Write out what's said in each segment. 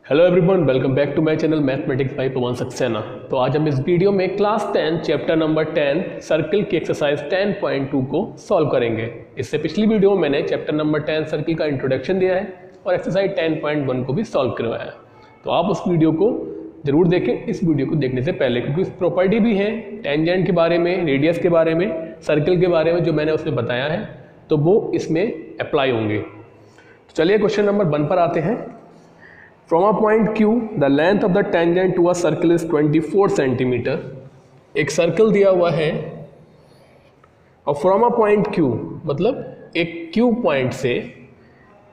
Hello everyone, welcome back to my channel mathematics by Pawan Saxena. तो आज हम इस वीडियो में क्लास 10 चैप्टर नंबर 10 सर्कल की एक्सरसाइज 10.2 को सॉल्व करेंगे। इससे पिछली वीडियो में मैंने चैप्टर नंबर 10 सर्कल का इंट्रोडक्शन दिया है और एक्सरसाइज 10.1 को भी सॉल्व करवाया है। तो आप उस वीडियो को जरूर देखें इस वीडियो को देखने से पहले, क्योंकि उस प्रॉपर्टी भी है टेंजेंट के बारे में, रेडियस के बारे में, सर्कल के बारे में जो मैंने उसमें बताया है, तो वो इसमें अप्लाई होंगे। तो चलिए क्वेश्चन नंबर 1 पर आते हैं। From a point Q, the length of the tangent to a circle is 24 centimetre. एक सर्कल दिया हुआ है और फ्रॉम अ पॉइंट Q मतलब एक Q पॉइंट से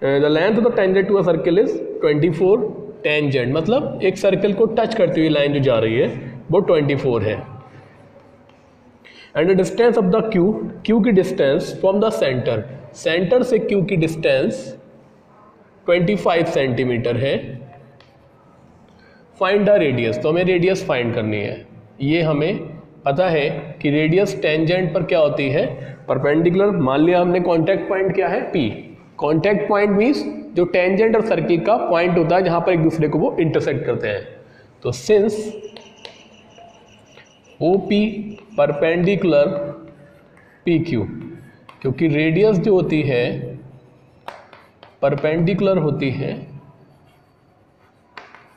the length of the tangent to a circle is 24 tangent, मतलब एक सर्कल को टच करती हुई लाइन जो जा रही है वो 24 है। And the distance of the Q की डिस्टेंस फ्रॉम द सेंटर से Q की डिस्टेंस 25 सेंटीमीटर है। फाइंड द रेडियस, तो हमें रेडियस फाइंड करनी है। ये हमें पता है कि रेडियस टेंजेंट पर क्या होती है, परपेंडिकुलर। मान लिया हमने कॉन्टैक्ट पॉइंट क्या है, P। कॉन्टैक्ट पॉइंट मीन्स जो टेंजेंट और सर्कल का पॉइंट होता है जहां पर एक दूसरे को वो इंटरसेक्ट करते हैं। तो सिंस OP परपेंडिकुलर PQ, क्योंकि रेडियस जो होती है परपेंडिकुलर होती है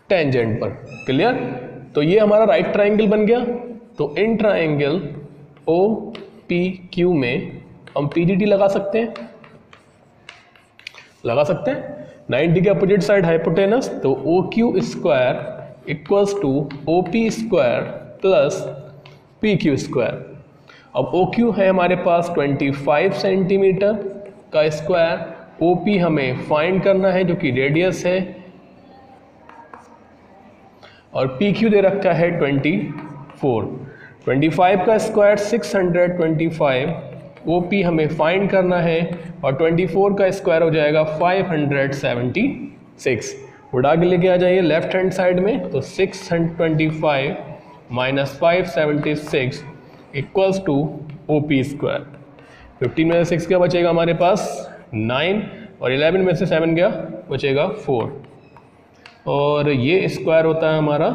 टेंजेंट पर। क्लियर? तो ये हमारा राइट ट्राइंगल बन गया। तो इन ट्राइंगल OPQ में हम PGT लगा सकते हैं, 90 के अपोजिट साइड हाइपोटेनस। तो OQ square equals to OP square plus PQ square. अब OQ है हमारे पास 25 सेंटीमीटर का स्क्वायर, OP हमें फाइंड करना है जो कि रेडियस है, और PQ दे रखा है 24। 25 का स्क्वायर 625, OP हमें फाइंड करना है, और 24 का स्क्वायर हो जाएगा 576। उड़ा के लेके आ जाइए लेफ्ट हैंड साइड में। तो 625 minus 576 equals to OP square. 15 में से 6 क्या बचेगा हमारे पास 9, और 11 में से 7 क्या बचेगा 4, और ये स्क्वायर होता है हमारा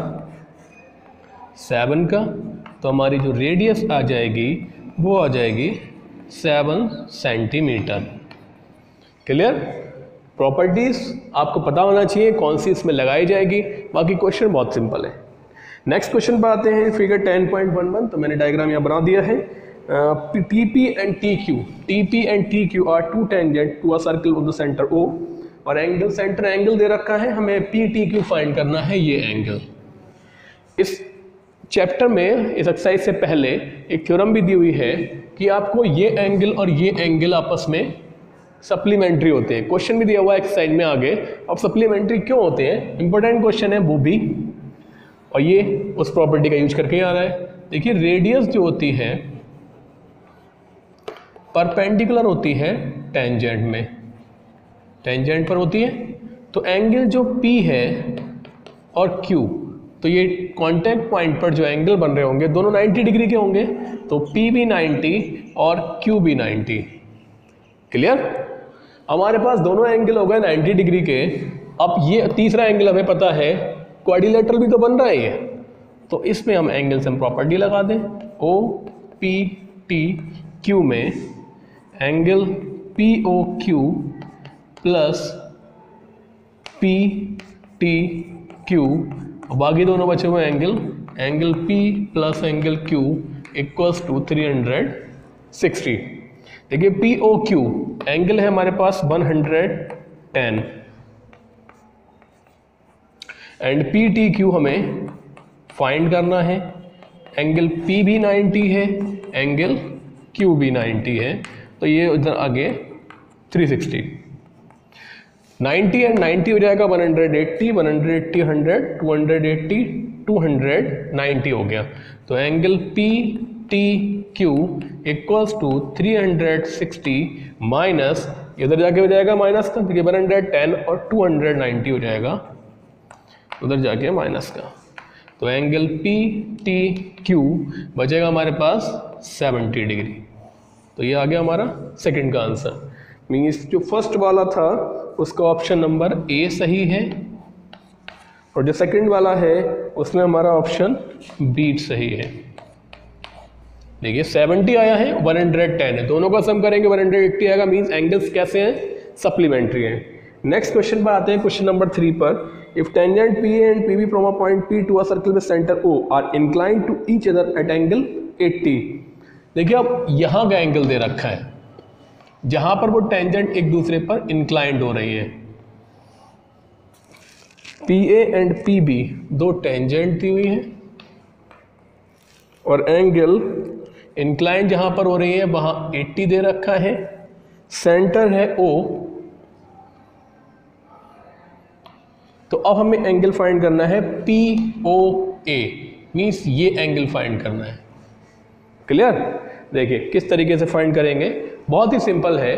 7 का। तो हमारी जो रेडियस आ जाएगी वो आ जाएगी 7 सेंटीमीटर। क्लियर? प्रॉपर्टीज आपको पता होना चाहिए कौन सी इसमें लगाई जाएगी, बाकी क्वेश्चन बहुत सिंपल है। नेक्स्ट क्वेश्चन पर आते हैं, फिगर 10.11। तो मैंने डायग्राम यहाँ बना दिया है। TP and TQ are two tangent to a circle of the center O, और एंगल सेंटर एंगल दे रखा है, हमें PTQ फाइंड करना है ये एंगल। इस चैप्टर में इस एक्सरसाइज से पहले एक थ्योरम भी दी हुई है कि आपको ये एंगल और ये एंगल आपस में सप्लीमेंट्री होते हैं। क्वेश्चन भी दिया हुआ है एक्सरसाइज में आगे। अब सप्लीमेंट्री क्यों होते हैं, इंपॉर्टेंट क्वेश्चन है वो भी, और ये उस प्रॉपर्टी का यूज करके ही आ रहा है। देखिए रेडियस जो होती है परपेंडिकुलर होती है टेंजेंट में, टेंजेंट पर होती है। तो एंगल जो P है और Q, तो ये कांटेक्ट पॉइंट पर जो एंगल बन रहे होंगे दोनों 90 डिग्री के होंगे। तो P भी 90 और Q भी 90। क्लियर? हमारे पास दोनों एंगल हो गए 90 डिग्री के। अब ये तीसरा एंगल हमें पता है क्वाड्रिलेटरल भी तो बन रहा है ये, तो इसमें हम एंगल से हम प्रॉपर्टी लगा दें। OPTQ में एंगल POQ प्लस PTQ, बाकी दोनों बचे हुए angle P plus angle Q equals to 360। देखिए POQ एंगल है हमारे पास 110, एंड PTQ हमें फाइंड करना है। एंगल P भी 90 है, एंगल Q भी 90 है, तो ये उधर आगे 360। 90 एंड 90 हो जाएगा 180, 180 100, 280 290 हो गया। तो angle PTQ equals to 360 minus, इधर जाके हो जाएगा माइनस का, देखिए 110 और 290 हो जाएगा उधर जाके माइनस का। तो एंगल PTQ बचेगा हमारे पास 70 डिग्री। तो ये आ गया हमारा सेकंड का आंसर। मीन्स जो फर्स्ट वाला था उसका ऑप्शन नंबर ए सही है, और जो सेकंड वाला है उसमें हमारा ऑप्शन बी सही है। देखिए 70 आया है, 110 है, दोनों का सम करेंगे 180 आएगा, मींस एंगल्स कैसे हैं, सप्लीमेंट्री हैं। नेक्स्ट क्वेश्चन पर आते हैं, क्वेश्चन नंबर 3 पर। If tangent P and P B from a point P to a circle with centre O are inclined to each other at angle 80। देखिए अब यहाँ का एंगल दे रखा है जहां पर वो टेंजेंट एक दूसरे पर इंक्लाइंड हो रही है। P A and P B दो टेंजेंट दी हुई है और एंगल इंक्लाइन जहां पर हो रही है वहां 80 दे रखा है, सेंटर है O। तो अब हमें एंगल फाइंड करना है POA, मींस ये एंगल फाइंड करना है। क्लियर? देखिए किस तरीके से फाइंड करेंगे, बहुत ही सिंपल है।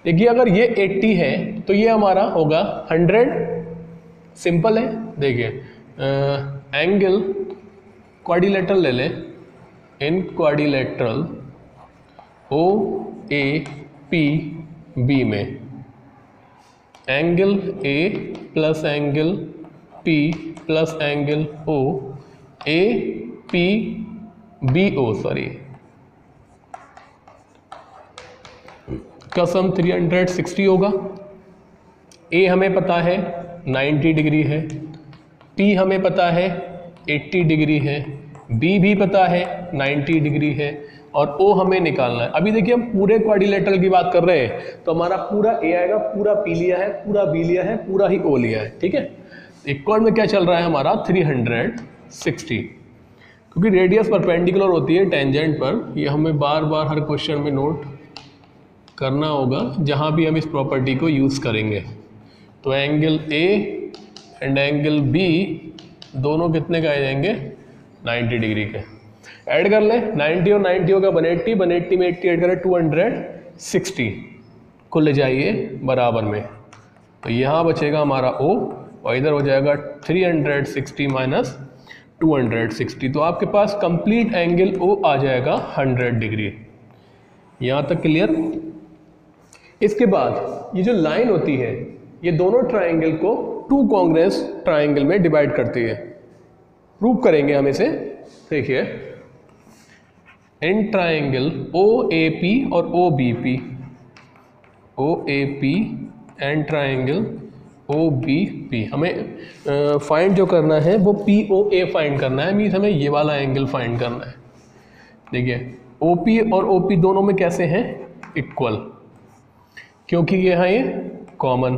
देखिए अगर ये 80 है तो ये हमारा होगा 100, सिंपल है। देखिए एंगल क्वाड्रिलेटरल ले लें, इन क्वाड्रिलेटरल OAPB में angle A plus angle P plus angle O APBO sorry का सम 360 होगा। A हमें पता है 90 डिग्री है, P हमें पता है 80 डिग्री है, B भी पता है 90 डिग्री है और O हमें निकालना है। अभी देखिए हम पूरे क्वाड्रिलेटरल की बात कर रहे हैं तो हमारा पूरा A आएगा, पूरा P लिया है, पूरा B लिया है, पूरा ही O लिया है, ठीक है। इक्वल में क्या चल रहा है हमारा 360, क्योंकि रेडियस परपेंडिकुलर होती है टेंजेंट पर। ये हमें बार बार हर क्वेश्चन में नोट करना होगा जहाँ भी हम इस प्रॉपर्टी को यूज़ करेंगे। तो angle A and angle B दोनों कितने का आ जाएंगे, 90 डिग्री के। ऐड कर लें, 90 और 90 होगा 180, 180 में 80 ऐड करें 260 को ले जाइए बराबर में। तो यहाँ बचेगा हमारा O और इधर हो जाएगा 360 माइनस 260। तो आपके पास कंप्लीट एंगल O आ जाएगा 100 डिग्री। यहाँ तक क्लियर? इसके बाद ये जो लाइन होती है ये दोनों ट्राइंगल को टू कॉन्ग्रेस ट्राइंगल में डिवाइड करती है। प्रूव करेंगे हम इसे। देखिए इन ट्राइंगल OAP और OBP, OAP and triangle OBP, हमें फाइंड जो करना है वो POA फाइंड करना है, मीन्स हमें ये वाला एंगल फाइंड करना है। देखिए OP और OP दोनों में कैसे हैं, इक्वल, क्योंकि यहाँ ये कॉमन।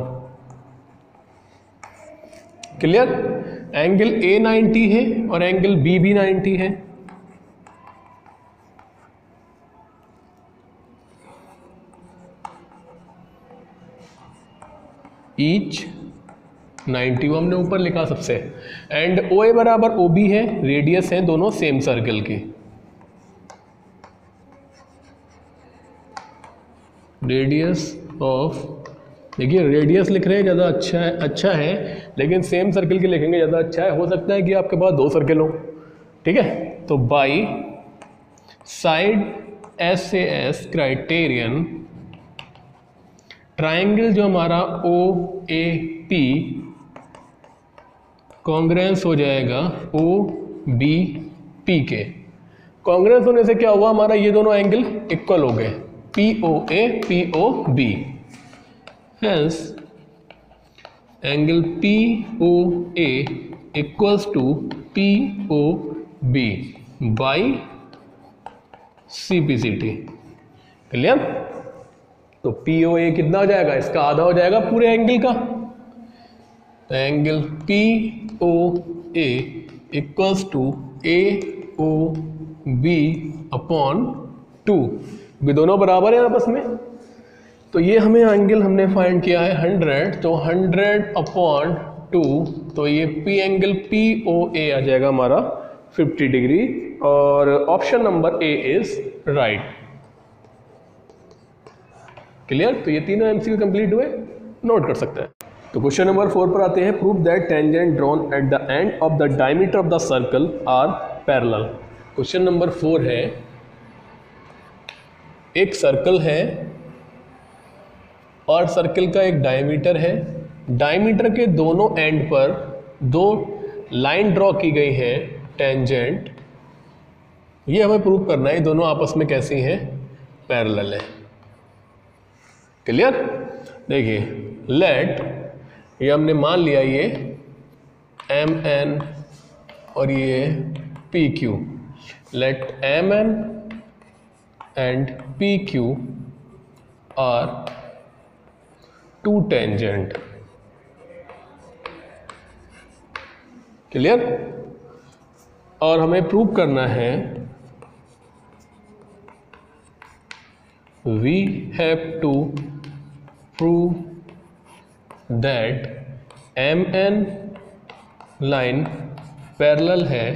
क्लियर? एंगल A 90 है और एंगल B भी 90 है। ईच 90 हमने ऊपर लिखा सबसे। एंड OA बराबर OB है, रेडियस है दोनों सेम सर्कल की। रेडियस ऑफ, देखिए रेडियस लिख रहे हैं ज़्यादा अच्छा है, लेकिन सेम सर्कल की लिखेंगे ज़्यादा अच्छा है। हो सकता है कि आपके पास दो सर्कल हो, ठीक है। तो by side SAS criterion triangle जो हमारा OAP कॉन्ग्रेंस हो जाएगा OBP के। कॉन्ग्रेंस होने से क्या हुआ, हमारा ये दोनों एंगल इक्वल हो गए, POA POB। Hence angle POA equals to POB by CPCT। Clear? तो POA कितना हो जाएगा, इसका आधा हो जाएगा पूरे एंगल का। तो angle POA equals to AOB upon 2, ये दोनों बराबर है आपस में। तो ये हमें एंगल हमने फाइंड किया है 100, तो 100 अपॉन 2, तो ये P एंगल POA आ जाएगा हमारा 50 डिग्री। और option number A is right. Clear? तो ये तीनों MCQ कंप्लीट हुए, नोट कर सकते हैं। तो क्वेश्चन नंबर 4 पर आते हैं। Prove that tangent drawn at the end of the diameter of the circle are parallel. Question number 4 है, एक सर्कल है और सर्कल का एक डायमीटर है। डायमीटर के दोनों एंड पर दो लाइन ड्रॉ की गई है टेंजेंट, ये हमें प्रूव करना है दोनों आपस में कैसी हैं, पैरेलल है। क्लियर? देखिए लेट, ये हमने मान लिया ये एम एन और ये P Q, let M N and P Q are two tangent. Clear? और हमें प्रूव करना है we have to prove that MN line parallel है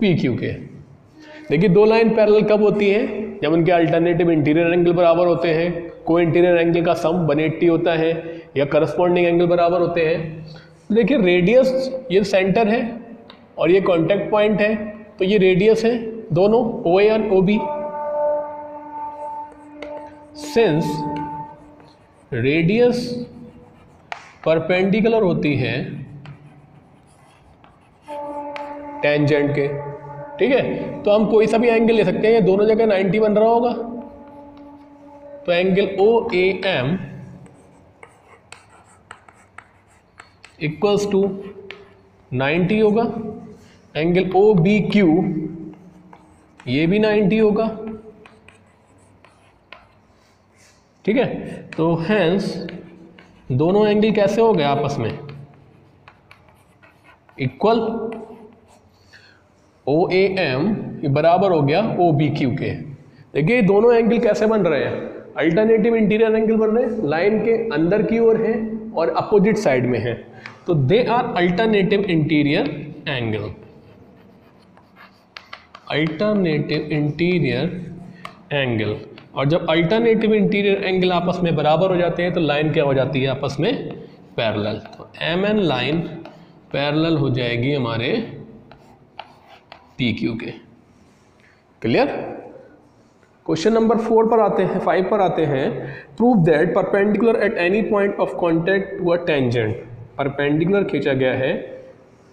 PQ के। देखिए दो लाइन पैरेलल कब होती है, जब उनके अल्टरनेटिव इंटीरियर एंगल बराबर होते हैं, को इंटीरियर एंगल का सम 180 होता है या करस्पॉन्डिंग एंगल बराबर होते हैं। देखिए रेडियस ये सेंटर है और ये कॉन्टैक्ट पॉइंट है, तो ये रेडियस है दोनों OA और OB। सिंस रेडियस परपेंडिकुलर होती है टेंजेंट के, ठीक है, तो हम कोई सा भी एंगल ले सकते हैं, ये दोनों जगह 90 बन रहा होगा, तो एंगल OAM इक्वल्स टू 90 होगा, एंगल OBQ ये भी 90 होगा, ठीक है। तो हेंस दोनों एंगल कैसे हो गए आपस में इक्वल, OAM बराबर हो गया OBQ के। देखिए दोनों एंगल कैसे बन रहे हैं, अल्टरनेटिव इंटीरियर एंगल बन रहे हैं, लाइन के अंदर की ओर है और अपोजिट साइड में है, तो they are alternative interior angle, alternative interior angle. और जब अल्टरनेटिव इंटीरियर एंगल आपस में बराबर हो जाते हैं तो लाइन क्या हो जाती है आपस में, पैरेलल। तो MN लाइन पैरेलल हो जाएगी हमारे PQ के। क्लियर? क्वेश्चन नंबर 4 पर आते हैं, 5 पर आते हैं। Prove that perpendicular at any point of contact to a tangent, perpendicular खींचा गया है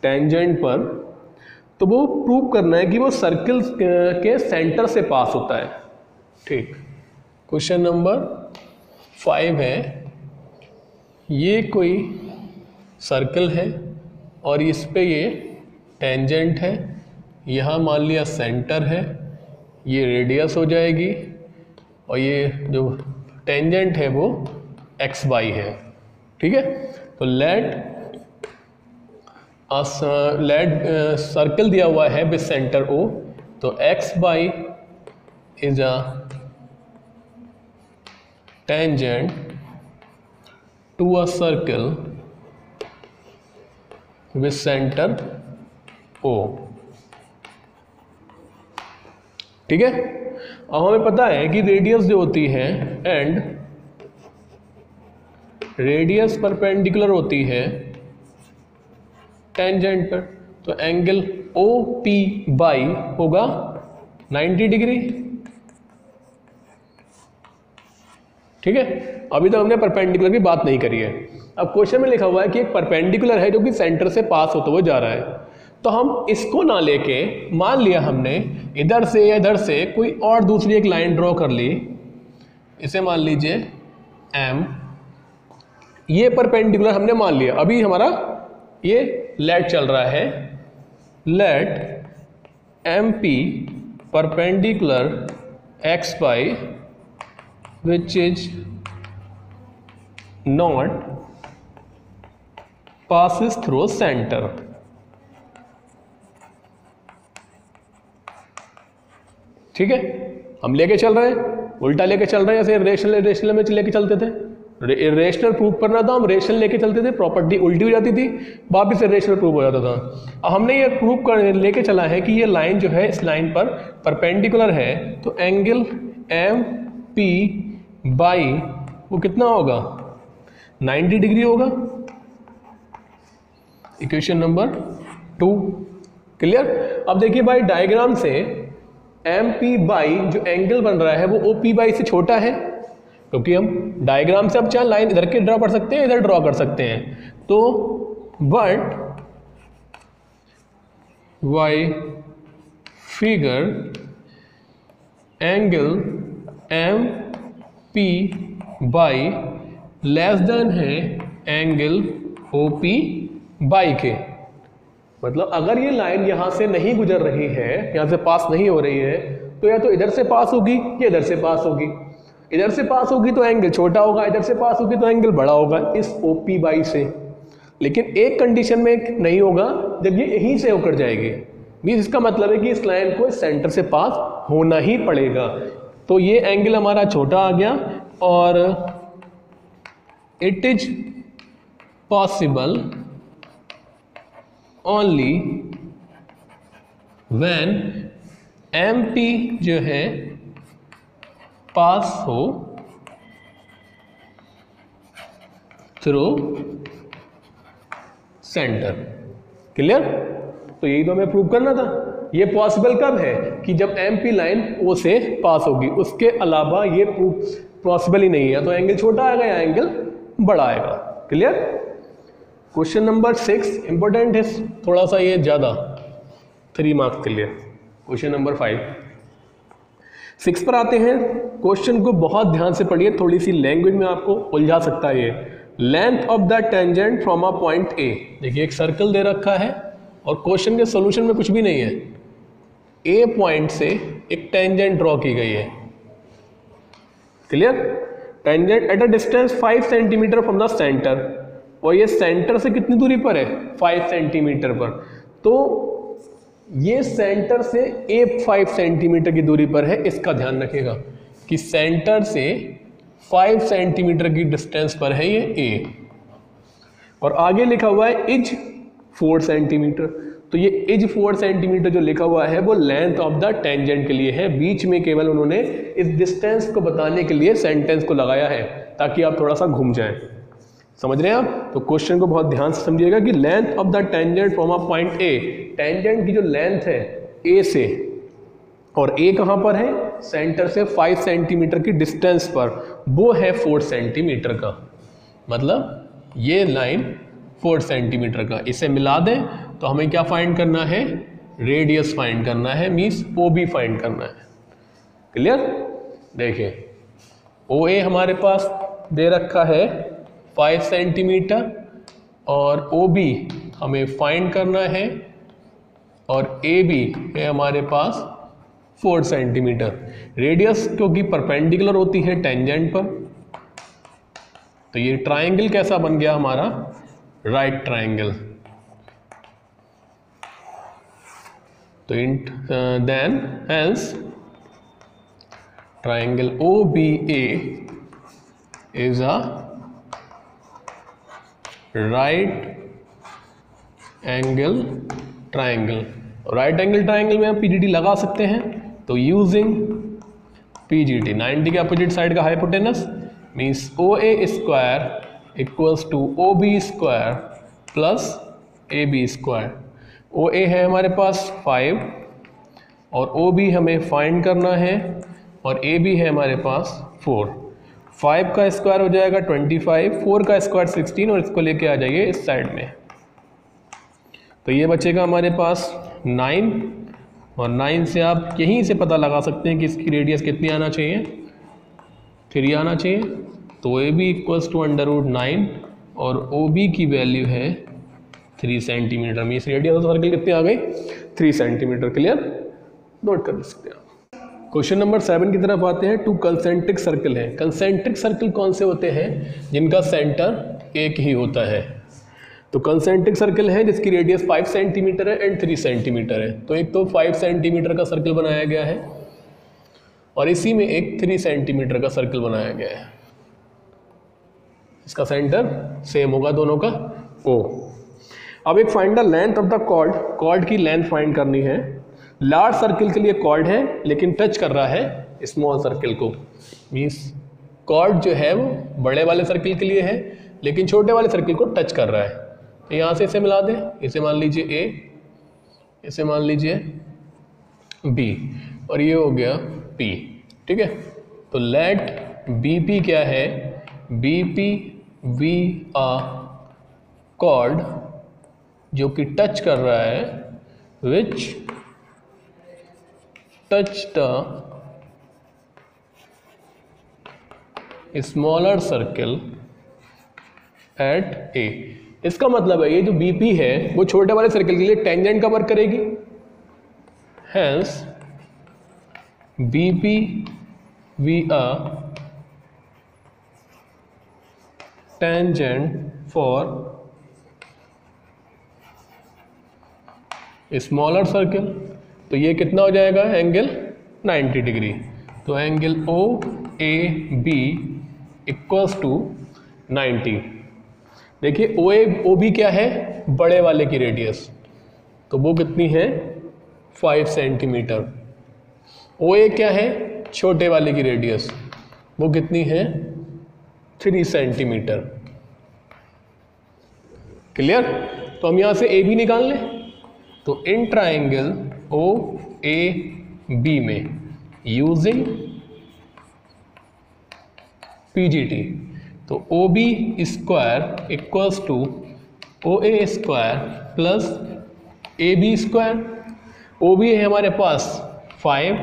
टेंजेंट पर, तो वो प्रूव करना है कि वो सर्किल के सेंटर से पास होता है। ठीक, क्वेश्चन नंबर 5 है, ये कोई सर्कल है और इस पे ये टेंजेंट है, यहाँ मान लिया सेंटर है, ये रेडियस हो जाएगी और ये जो टेंजेंट है वो XY है, ठीक है। तो लेट सर्कल दिया हुआ है विद सेंटर O, तो XY is a tangent to a circle with centre O, ठीक है। अब हमें पता है कि रेडियस जो होती है एंड रेडियस परपेंडिकुलर होती है टेंजेंट पर, तो एंगल OPY होगा 90 डिग्री, ठीक है। अभी तो हमने परपेंडिकुलर की बात नहीं करी है। अब क्वेश्चन में लिखा हुआ है कि एक परपेंडिकुलर है जो कि सेंटर से पास होता हुआ जा रहा है, तो हम इसको ना लेके मान लिया हमने इधर से या इधर से कोई और दूसरी एक लाइन ड्रॉ कर ली, इसे मान लीजिए M, ये परपेंडिकुलर हमने मान लिया। अभी हमारा ये लेट चल रहा है, let MP perpendicular XY which is not passes through center, ठीक है। हम लेके चल रहे हैं, उल्टा लेके चल रहे हैं, जैसे रेशनल में लेके चलते थे, रेशनल प्रूव करना था, हम रेशनल लेके चलते थे, प्रॉपर्टी उल्टी हो जाती थी, वापिस से रेशनल प्रूव हो जाता था। अब हमने ये प्रूव कर लेके चला है कि ये लाइन जो है इस लाइन पर परपेंडिकुलर है, तो एंगल MPY वो कितना होगा, 90 डिग्री होगा। Equation number 2, clear. अब देखिए भाई डायग्राम से MPY जो एंगल बन रहा है वो OPY से छोटा है, क्योंकि हम डायग्राम से अब चाहे लाइन इधर के ड्रॉ कर सकते हैं, इधर ड्रॉ कर सकते हैं। तो but why figure angle M P by less than है एंगल ओ पी बाई के। मतलब अगर ये लाइन यहां से नहीं गुजर रही है, यहां से पास नहीं हो रही है, तो या तो इधर से पास होगी या इधर से पास होगी। इधर से पास होगी तो एंगल छोटा होगा, इधर से पास होगी तो एंगल बड़ा होगा इस ओ पी बाई से। लेकिन एक कंडीशन में नहीं होगा, जब ये यहीं से होकर जाएगी। मीन्स इसका मतलब है कि इस लाइन को इस सेंटर से पास होना ही पड़ेगा। तो ये एंगल हमारा छोटा आ गया, और it is possible only when M P जो है पास हो थ्रू सेंटर। क्लियर? तो यही तो हमें प्रूव करना था। ये पॉसिबल कब है कि जब एम पी लाइन ओ से पास होगी, उसके अलावा ये पॉसिबल ही नहीं है। तो एंगल छोटा आएगा या एंगल बड़ा आएगा। क्लियर? क्वेश्चन नंबर 6 इंपॉर्टेंट है थोड़ा सा, ये ज़्यादा 3 मार्क्स के लिए। क्वेश्चन नंबर 6 पर आते हैं। क्वेश्चन को बहुत ध्यान से पढ़िए, थोड़ी सी लैंग्वेज में आपको उलझा सकता है ये। Length of the tangent from a point A. देखिए एक सर्कल दे रखा है और क्वेश्चन के सॉल्यूशन में कुछ भी नहीं है। ए पॉइंट से एक टेंजेंट ड्रॉ की गई है। Clear? Tangent at a distance 5 centimetre from the centre, और ये सेंटर से कितनी दूरी पर है? 5 सेंटीमीटर पर। तो ये सेंटर से ए 5 सेंटीमीटर की दूरी पर है। इसका ध्यान रखिएगा कि सेंटर से 5 सेंटीमीटर की डिस्टेंस पर है ये ए, और आगे लिखा हुआ है इज 4 सेंटीमीटर। तो ये इज 4 सेंटीमीटर जो लिखा हुआ है वो लेंथ ऑफ द टेंजेंट के लिए है। बीच में केवल उन्होंने इस डिस्टेंस को बताने के लिए सेंटेंस को लगाया है, ताकि आप थोड़ा सा घूम जाएं। समझ रहे हैं आप? तो क्वेश्चन को बहुत ध्यान से समझिएगा कि length of the tangent from a point A, tangent की जो लेंथ है ए से, और ए कहाँ पर है? सेंटर से 5 सेंटीमीटर की डिस्टेंस पर, वो है 4 सेंटीमीटर का। मतलब ये लाइन 4 सेंटीमीटर का। इसे मिला दें तो हमें क्या फाइंड करना है? रेडियस फाइंड करना है, मीन्स ओ बी फाइंड करना है। क्लियर? देखिए ओ ए हमारे पास दे रखा है 5 सेंटीमीटर, और ओ बी हमें फाइंड करना है, और ए बी है हमारे पास 4 सेंटीमीटर। रेडियस क्योंकि परपेंडिकुलर होती है टेंजेंट पर, तो ये ट्राइंगल कैसा बन गया हमारा? Right triangle. तो then hence triangle O B A is a right angle triangle. Right angle triangle में हम पीजीटी लगा सकते हैं। तो यूजिंग पीजीटी 90 के अपोजिट साइड का hypotenuse means O A square equals to O B square plus A B square. O A है हमारे पास 5, और ओ बी हमें फाइंड करना है, और ए बी है हमारे पास 4। 5 का स्क्वायर हो जाएगा 25, 4 का स्क्वायर 16, और इसको लेके आ जाइए इस साइड में। तो ये बचेगा हमारे पास 9, और 9 से आप यहीं से पता लगा सकते हैं कि इसकी रेडियस कितनी आना चाहिए? 3 आना चाहिए। तो ए बी इक्वल्स टू √9, और ओ बी की वैल्यू है 3 सेंटीमीटर। में इस रेडियस ऑफ सर्कल कितनी आ गई? 3 सेंटीमीटर। क्लियर? नोट कर सकते हैं आप। क्वेश्चन नंबर 7 की तरफ आते हैं। 2 कंसेंट्रिक सर्कल हैं। कंसेंट्रिक सर्कल कौन से होते हैं? जिनका सेंटर एक ही होता है। तो कंसेंट्रिक सर्कल है जिसकी रेडियस 5 सेंटीमीटर है एंड 3 सेंटीमीटर है। तो एक तो 5 सेंटीमीटर का सर्कल बनाया गया है, और इसी में एक 3 सेंटीमीटर का सर्कल बनाया गया है। इसका सेंटर सेम होगा दोनों का, O। अब एक find the length of the chord. Chord की लेंथ फाइंड करनी है। लार्ज सर्कल के लिए कॉर्ड है, लेकिन टच कर रहा है स्मॉल सर्कल को। मीन्स कॉर्ड जो है वो बड़े वाले सर्कल के लिए है, लेकिन छोटे वाले सर्कल को टच कर रहा है। तो यहाँ से इसे मिला दें। इसे मान लीजिए A, इसे मान लीजिए B, और ये हो गया P। ठीक है? तो लेट BP क्या है, BP वी आ कॉर्ड जो कि टच कर रहा है, which touch the smaller circle at A. इसका मतलब है ये जो BP है वो छोटे वाले सर्किल के लिए टेंजेंट का वर्क करेगी, hence BP be a tangent for smaller circle. तो ये कितना हो जाएगा, एंगल 90 डिग्री। तो angle O A B equals to 90। देखिए ओ बी क्या है, बड़े वाले की रेडियस, तो वो कितनी है 5 सेंटीमीटर। ओ ए क्या है, छोटे वाले की रेडियस, वो कितनी है 3 सेंटीमीटर। क्लियर। तो हम यहाँ से ए बी निकाल लें। तो in triangle O A B में यूजिंग पीजीटी, तो O B square equals to O A square plus A B square. O B है हमारे पास 5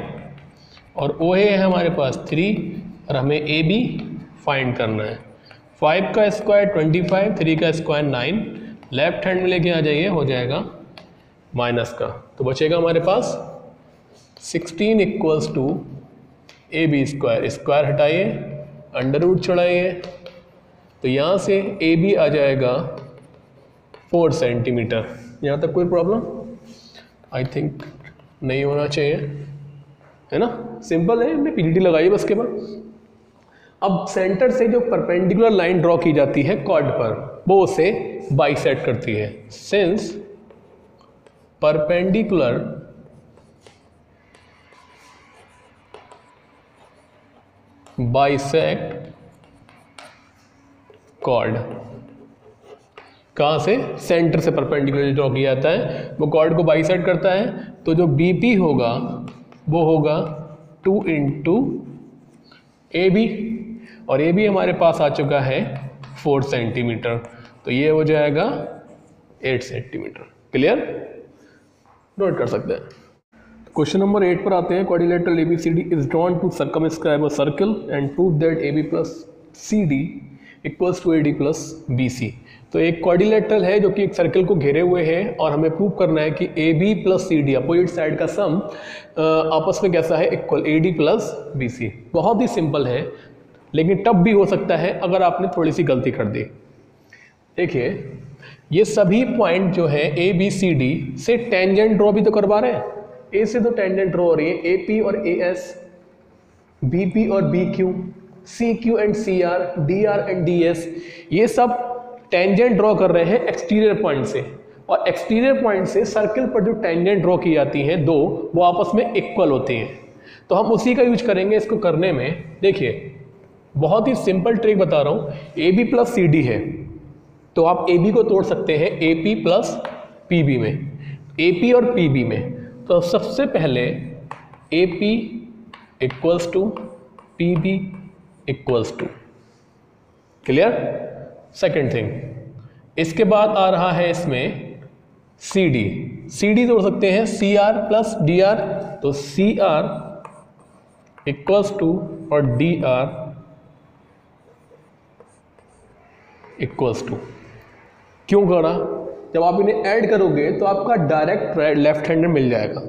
और ओ ए है हमारे पास 3 और हमें ए बी फाइंड करना है। 5 का स्क्वायर 25, 3 का स्क्वायर 9, लेफ्ट हैंड में लेके आ जाइए, हो जाएगा माइनस का, तो बचेगा हमारे पास 16 equals to A B square. Square हटाइए, अंडर रूट छोड़ाइए, तो यहाँ से ए बी आ जाएगा 4 सेंटीमीटर। यहाँ तक कोई प्रॉब्लम आई थिंक नहीं होना चाहिए, है ना। सिंपल है, हमने पीजीटी लगाई बस के बाद। अब सेंटर से जो परपेंडिकुलर लाइन ड्रॉ की जाती है कॉर्ड पर, वो उसे बाइसेक्ट करती है। सिंस परपेंडिकुलर बाइसेक्ट कॉर्ड, कहाँ से, सेंटर से परपेंडिकुलर ड्रॉ किया जाता है, वो कॉर्ड को बाइसेक्ट करता है। तो जो बीपी होगा वो होगा 2 इंटू ए बी, और ए बी हमारे पास आ चुका है 4 सेंटीमीटर, तो ये हो जाएगा 8 सेंटीमीटर। क्लियर, नोट कर सकते हैं। क्वेश्चन नंबर 8 पर आते हैं। Quadrilateral ABCD is drawn to circumscribe a circle and prove that AB plus CD equals to AD plus BC। तो एक क्वाड्रिलेटरल है जो कि एक सर्कल को घेरे हुए है और हमें प्रूव करना है कि AB plus CD opposite side का सम आपस में कैसा है, इक्वल AD प्लस BC। बहुत ही सिंपल है, लेकिन टफ भी हो सकता है अगर आपने थोड़ी सी गलती कर दी। देखिए ये सभी पॉइंट जो है ABCD से टेंजेंट ड्रॉ भी तो करवा रहे हैं। ए से तो टेंजेंट ड्रॉ हो रही है, AP और AS, BP और BQ, CQ and CR, DR and DS, ये सब टेंजेंट ड्रॉ कर रहे हैं एक्सटीरियर पॉइंट से। और एक्सटीरियर पॉइंट से सर्कल पर जो टेंजेंट ड्रॉ की जाती हैं दो, वो आपस में इक्वल होती हैं। तो हम उसी का यूज करेंगे इसको करने में। देखिए बहुत ही सिंपल ट्रिक बता रहा हूँ। AB प्लस CD है, तो आप AB को तोड़ सकते हैं AP प्लस PB में, AP और PB में। तो सबसे पहले AP equals to PB equals to, clear. Second thing, इसके बाद आ रहा है इसमें CD तोड़ सकते हैं CR प्लस DR, तो CR इक्वल्स टू और DR इक्वल्स टू। क्यों करा, जब आप इन्हें ऐड करोगे तो आपका डायरेक्ट लेफ्ट हैंडर मिल जाएगा।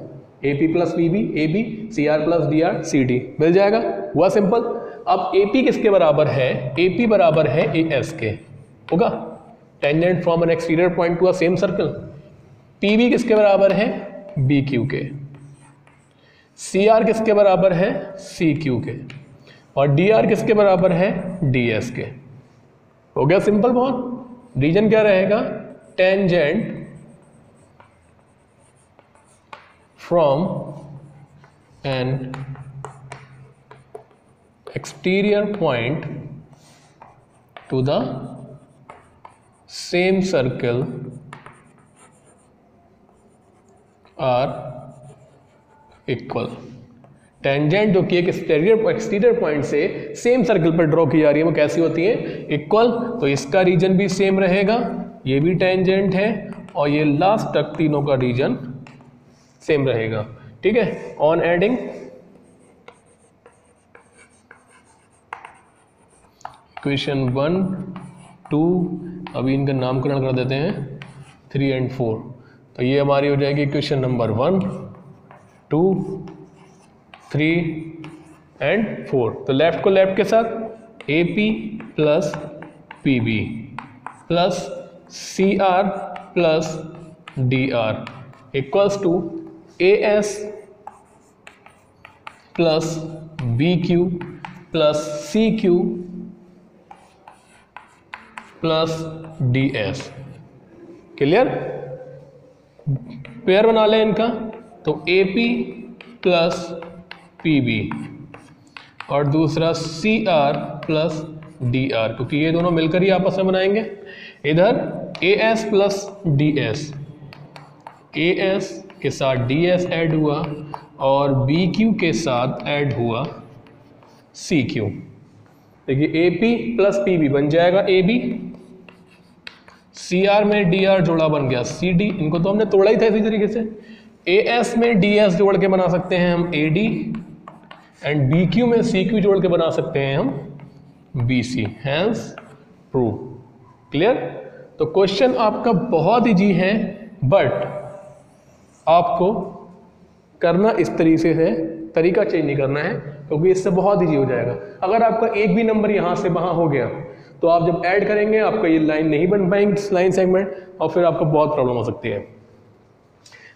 AP plus PB, AB, CR plus DR, CD मिल जाएगा, हुआ सिंपल। अब AP किसके बराबर है, AP बराबर है AS के, होगा tangent from an exterior point to a same circle. PB किसके बराबर है, BQ के। CR किसके बराबर है, CQ के। और DR किसके बराबर है, DS के। हो गया सिंपल बहुत। रीजन क्या रहेगा, tangent from an exterior point to the same circle are equal. Tangent जो कि एक एक्सटीरियर पॉइंट से सेम सर्कल पर ड्रॉ की जा रही है वो कैसी होती है, इक्वल। तो इसका रीजन भी सेम रहेगा, ये भी टेंजेंट है और ये लास्ट तक तीनों का रीजन सेम रहेगा। ठीक है, ऑन एडिंग इक्वेशन 1 2, अभी इनका नामकरण कर देते हैं 3 और 4। तो ये हमारी हो जाएगी इक्वेशन नंबर 1 2 3 और 4। तो लेफ्ट को लेफ्ट के साथ AP plus PB plus CR plus DR equals to AS plus BQ plus CQ plus DS। Clear? Pair बना लें इनका, तो AP प्लस PB और दूसरा CR प्लस DR, क्योंकि ये दोनों मिलकर ही आपस में बनाएंगे। इधर AS प्लस DS, AS के साथ DS ऐड हुआ और BQ के साथ ऐड हुआ CQ। देखिए AP प्लस PB बन जाएगा AB, CR में DR जोड़ा बन गया CD, इनको तो हमने तोड़ा ही था इसी तरीके से। AS में DS जोड़ के बना सकते हैं हम AD एंड BQ में CQ जोड़ के बना सकते हैं हम BC, हैंस प्रूव। क्लियर? तो क्वेश्चन आपका बहुत इजी है, बट आपको करना इस तरीके से, तरीका चेंज नहीं करना है, क्योंकि इससे बहुत इजी हो जाएगा। अगर आपका एक भी नंबर यहाँ से वहाँ हो गया तो आप जब ऐड करेंगे आपका ये लाइन नहीं बन पाएंगे, लाइन सेगमेंट, और फिर आपको बहुत प्रॉब्लम हो सकती है।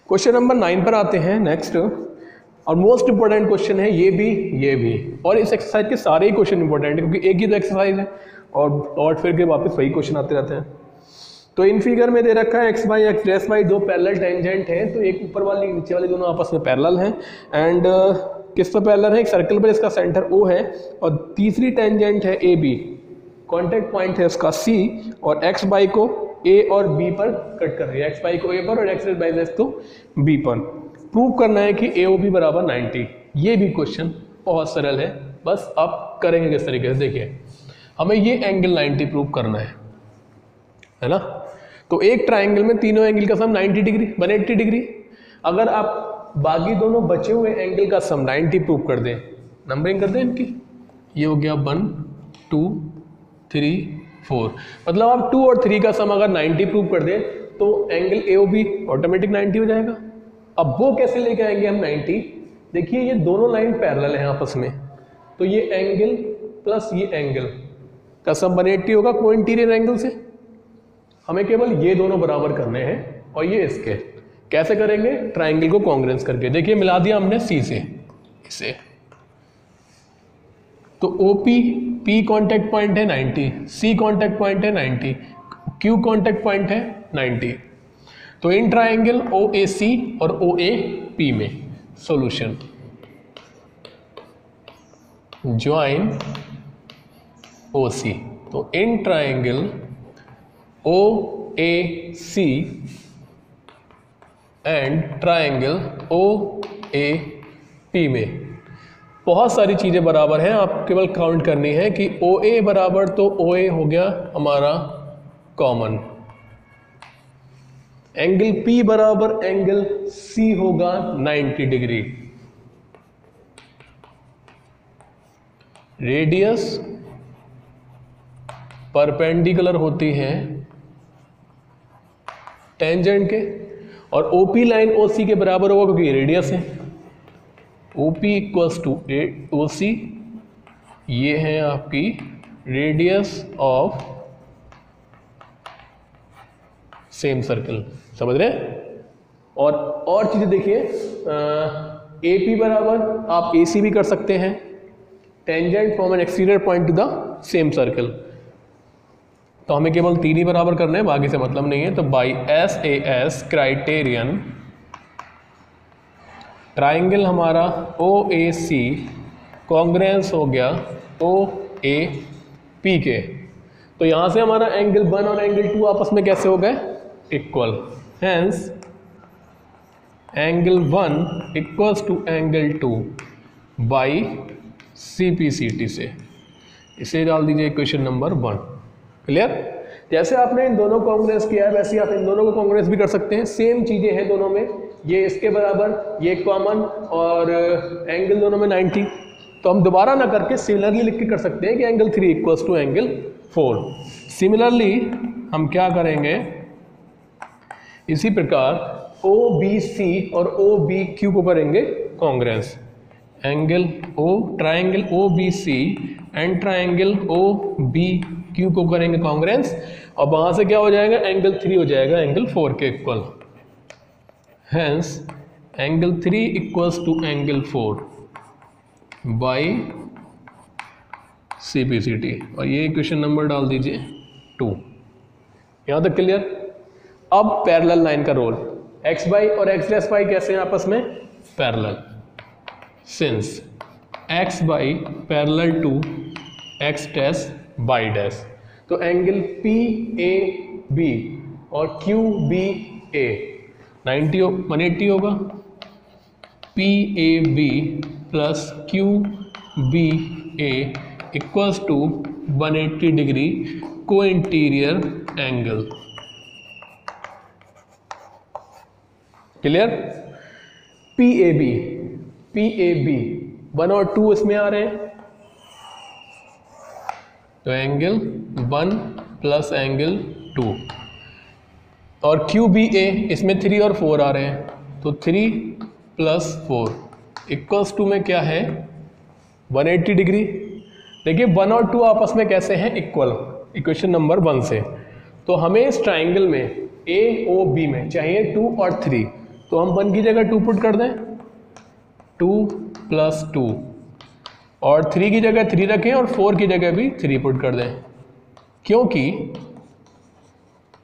क्वेश्चन नंबर 9 पर आते हैं नेक्स्ट, और मोस्ट इंपॉर्टेंट क्वेश्चन है ये भी, और इस एक्सरसाइज के सारे ही क्वेश्चन इंपॉर्टेंट है, क्योंकि एक ही तो एक्सरसाइज है और फिर के वापस वही क्वेश्चन आते रहते हैं। तो इन फिगर में दे रखा है x by x dash by दो पैरेलल टेंजेंट हैं, तो एक ऊपर वाली नीचे वाली दोनों आपस में पैरेलल हैं, एंड किस पर पैरेलल है, एक सर्कल पर इसका सेंटर O है और तीसरी टेंजेंट है AB, कॉन्टेक्ट पॉइंट है उसका C, और एक्स बाई को A और B पर कट कर रही है, एक्स बाई को A पर और एक्स बाई एक्स को B पर। प्रूव करना है कि AOB बराबर 90। ये भी क्वेश्चन बहुत सरल है, बस आप करेंगे किस तरीके से। देखिए, हमें ये एंगल 90 प्रूव करना है ना। तो एक ट्राइंगल में तीनों एंगल का सम 90 डिग्री 180 डिग्री। अगर आप बाकी दोनों बचे हुए एंगल का सम 90 प्रूव कर दें, नंबरिंग कर दें इनकी, ये हो गया 1 2 3 4, मतलब आप 2 और 3 का सम अगर 90 प्रूव कर दें तो एंगल AOB ऑटोमेटिक 90 हो जाएगा। अब वो कैसे लेके आएंगे हम 90? देखिए, ये दोनों लाइन पैरेलल हैं आपस में, तो ये एंगल प्लस ये एंगल का सम 180 होगा को इंटीरियर एंगल से। हमें केवल ये दोनों बराबर करने हैं और ये इसके। कैसे करेंगे? ट्राइंगल को कॉन्ग्रुएंस करके। देखिए, मिला दिया हमने C से इसे, तो OP P कॉन्टेक्ट पॉइंट है 90, C कॉन्टेक्ट पॉइंट है 90, Q कॉन्टेक्ट पॉइंट है 90। तो इन ट्राइंगल OAC और OAP में सॉल्यूशन, ज्वाइन OC। तो in triangle OAC and triangle OAP में बहुत सारी चीज़ें बराबर हैं, आप केवल काउंट करनी है कि OA बराबर, तो OA हो गया हमारा कॉमन, एंगल P बराबर एंगल C होगा 90 डिग्री, रेडियस परपेंडिकुलर होती है टेंजेंट के, और OP लाइन OC के बराबर होगा क्योंकि ये रेडियस है। OP इक्वल्स टू OC, ये है आपकी रेडियस ऑफ सेम सर्कल, समझ रहे हैं। और चीजें देखिए, AP बराबर आप AC भी कर सकते हैं, tangent from an exterior point to the same circle. तो हमें केवल 3 ही बराबर करने हैं, बाकी से मतलब नहीं है। तो बाई SAS क्राइटेरियन ट्राइंगल हमारा OAC कॉन्ग्रुएंस हो गया OAP के। तो यहाँ से हमारा एंगल 1 और एंगल 2 आपस में कैसे हो गए? Equal. Hence angle 1 equals to angle 2 by CPCT से। इसे डाल दीजिए इक्वेशन नंबर 1। क्लियर? जैसे आपने इन दोनों को कांग्रेस किया है वैसे आप इन दोनों को कांग्रेस भी कर सकते हैं। सेम चीज़ें हैं दोनों में, ये इसके बराबर, ये कॉमन, और एंगल दोनों में 90। तो हम दोबारा ना करके सिमिलरली लिख के कर सकते हैं कि angle 3 equals to angle 4। Similarly हम क्या करेंगे, इसी प्रकार OBC और OBQ को करेंगे Congress. Angle O, triangle OBC and triangle OBQ को करेंगे कांग्रेस, और वहां से क्या हो जाएगा, एंगल 3 हो जाएगा एंगल 4 के equal. Hence angle 3 equals to angle 4 by CPCT, और ये इक्वेशन नंबर डाल दीजिए 2। यहाँ तक क्लियर? अब पैरेलल लाइन का रोल, एक्स वाई और एक्स डैश वाई कैसे हैं आपस में, parallel. Since X Y parallel to X dash Y dash, तो एंगल PAB और QBA 180 होगा। PAB plus QBA equals to 180 degree को इंटीरियर एंगल। क्लियर? PAB 1 और 2 इसमें आ रहे हैं, तो एंगल 1 प्लस एंगल 2, और QBA इसमें 3 और 4 आ रहे हैं, तो 3 प्लस 4 इक्वल्स टू में क्या है, 180 डिग्री। देखिए 1 और 2 आपस में कैसे हैं, इक्वल, इक्वेशन नंबर 1 से। तो हमें इस ट्राइंगल में AOB में चाहिए 2 और 3, तो हम 1 की जगह 2 पुट कर दें, 2 प्लस 2, और 3 की जगह 3 रखें और 4 की जगह भी 3 पुट कर दें, क्योंकि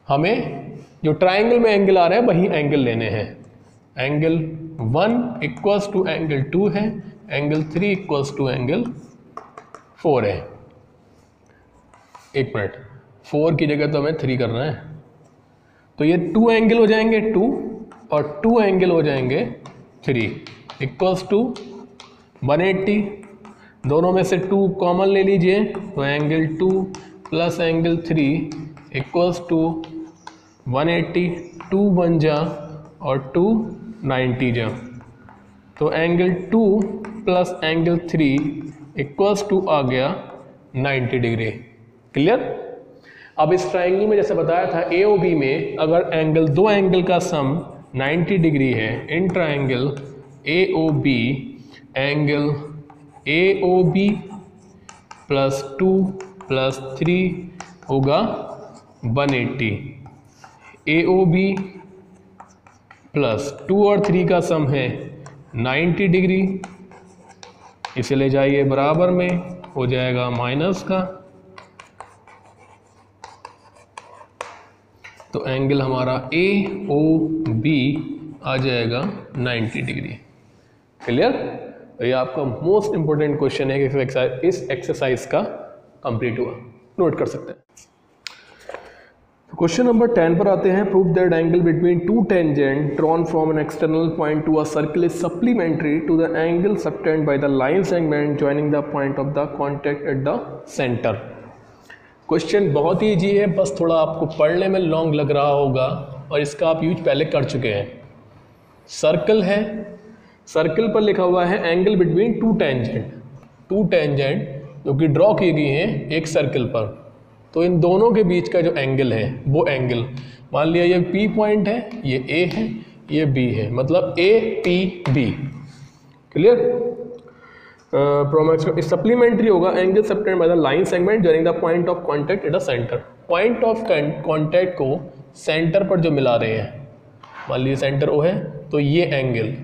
हमें जो ट्राइंगल में एंगल आ रहा है वही एंगल लेने हैं। एंगल 1 इक्वल्स टू एंगल 2 है, एंगल 3 इक्वल्स टू एंगल 4 है। एक मिनट, 4 की जगह तो हमें 3 करना है, तो ये 2 एंगल हो जाएंगे 2 और 2 एंगल हो जाएंगे 3 इक्वल्स टू 180। दोनों में से 2 कॉमन ले लीजिए, तो angle 2 plus angle 3 equals to 180, 2 1 जा और 2 90 जा, तो angle 2 plus angle 3 equals to आ गया 90 डिग्री। क्लियर? अब इस ट्राइंगल में जैसे बताया था AOB में अगर एंगल, दो एंगल का सम 90 डिग्री है, in triangle AOB angle AOB plus 2 plus 3 होगा 180। AOB प्लस 2 और 3 का सम है 90 डिग्री, इसे ले जाइए बराबर में, हो जाएगा माइनस का, तो एंगल हमारा AOB आ जाएगा 90 डिग्री। क्लियर? तो ये आपका मोस्ट इंपोर्टेंट क्वेश्चन है कि इस एक्सरसाइज का कंप्लीट हुआ, नोट कर सकते हैं। क्वेश्चन नंबर 10 पर आते हैं। Prove that angle between two tangent drawn from an external point to a circle is supplementary to the angle subtended by the line segment joining the point of the contact at the centre. Question बहुत ही easy है, बस थोड़ा आपको पढ़ने में long लग रहा होगा और इसका आप यूज पहले कर चुके हैं। सर्कल है, सर्कल पर लिखा हुआ है एंगल बिटवीन टू टेंजेंट जो कि ड्रॉ की गई हैं एक सर्कल पर, तो इन दोनों के बीच का जो एंगल है वो एंगल, मान लिया ये P पॉइंट है, ये A है, ये B है, मतलब APB। क्लियर? प्रोमैक्स सप्लीमेंट्री होगा angle subtended by the line segment joining the point of contact eight the centre. Point of contact को सेंटर पर जो मिला रहे हैं, मान लीजिए सेंटर O है, तो ये एंगल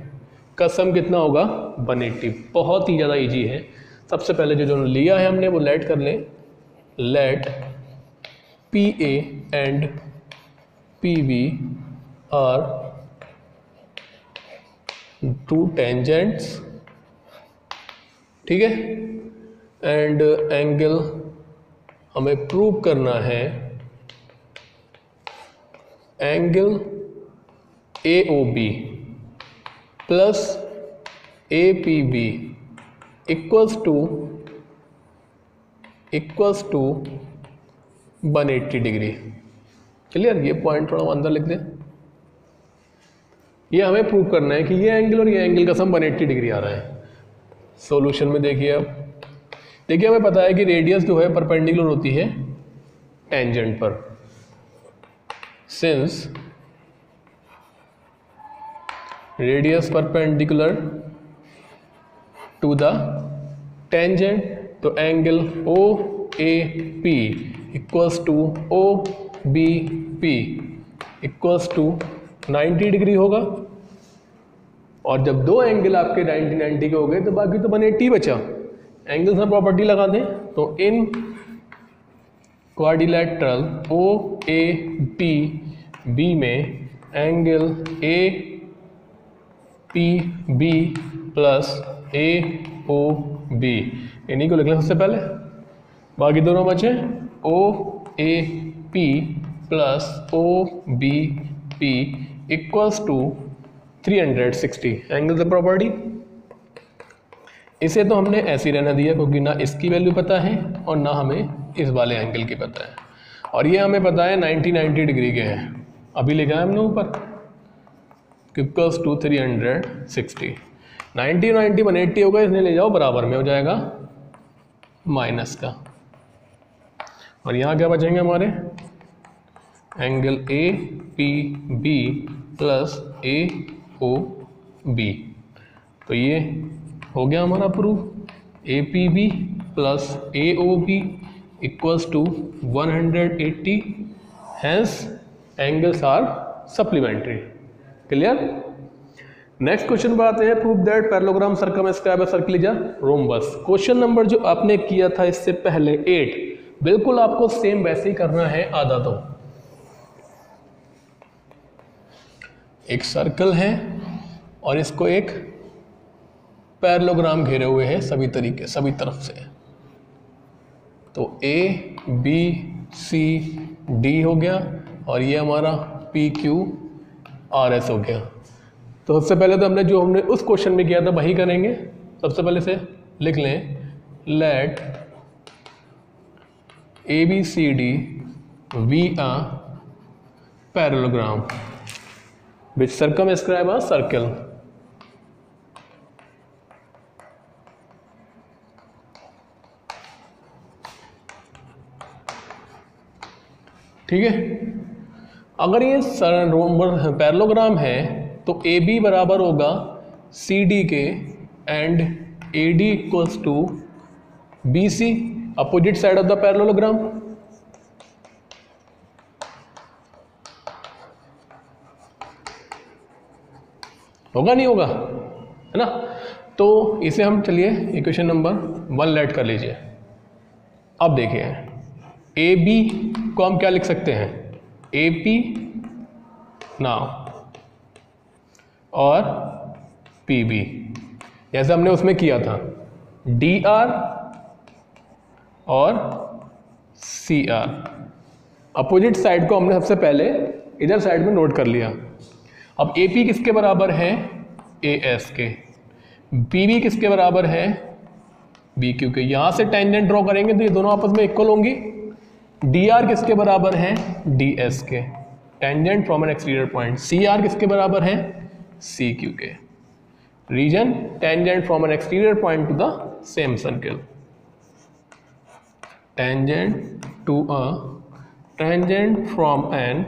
का सम कितना होगा 180। बहुत ही ज़्यादा इजी है। सबसे पहले जो लिया है हमने वो लेट कर लें, let PA and PB are two tangents, ठीक है, एंड एंगल हमें प्रूव करना है angle AOB plus APB equals to 180 degree. Clear? ये पॉइंट थोड़ा अंदर लिख दें। ये हमें प्रूव करना है कि ये एंगल और ये एंगल का सम 180 डिग्री आ रहा है। सॉल्यूशन में देखिए, अब देखिए हमें पता है कि रेडियस जो है परपेंडिकुलर होती है टेंजेंट पर। Since radius perpendicular to the tangent, तो angle O A P equals to O B P equals to 90 degree होगा। और जब दो एंगल आपके 90 के हो गए तो बाकी तो 180 बचा। एंगल्स में प्रॉपर्टी लगा दें तो in quadrilateral O A P B में angle A P B plus A O B, इन्हीं को लिख लें सबसे पहले। बाकी दोनों बचे O A P plus O B P equals to 360 angle the property. इसे तो हमने ऐसे ही रहना दिया क्योंकि ना इसकी वैल्यू पता है और ना हमें इस वाले एंगल की पता है, और ये हमें पता है 90 डिग्री के हैं, अभी लिखा है हमने ऊपर इक्वल्स टू 360। 90 180 होगा, इसने ले जाओ बराबर में हो जाएगा माइनस का, और यहाँ क्या बचेंगे हमारे angle A P B plus A O B. तो ये हो गया हमारा proof. A P B plus A O B equals to 180, hence angles are supplementary. Clear? Next question पर आते हैं। Prove that parallelogram circumscribe a circle is a rhombus. Question number जो आपने किया था इससे पहले 8, बिल्कुल आपको सेम वैसे ही करना है आधा। तो एक सर्कल है और इसको एक पैरेललोग्राम घेरे हुए है सभी तरफ से। तो ए बी सी डी हो गया और ये हमारा पी क्यू आर एस हो गया। तो सबसे पहले तो हमने उस क्वेश्चन में किया था वही करेंगे। सबसे पहले से लिख लें, let A B C D be a parallelogram which circumscribe a circle। ठीक है, अगर ये पैरेललोग्राम है तो ए बी बराबर होगा सी डी के and A D equals to B C, opposite side of the parallelogram. होगा नहीं होगा, है ना? तो इसे हम चलिए इक्वेशन नंबर 1 लेट कर लीजिए। अब देखिए ए बी को हम क्या लिख सकते हैं, ए पी नाउ और पी बी, जैसे हमने उसमें किया था डी आर और सी आर। अपोजिट साइड को हमने सबसे पहले इधर साइड में नोट कर लिया। अब ए पी किसके बराबर है, ए एस के। बी बी किसके बराबर है, बी क्यू के। यहाँ से टेंजेंट ड्रॉ करेंगे तो ये दोनों आपस में इक्वल होंगी। डी आर किसके बराबर है, डी एस के, tangent from an exterior point. C R किसके बराबर है, सी क्यू के, reason tangent from an exterior point to the same circle. Tangent to a tangent from an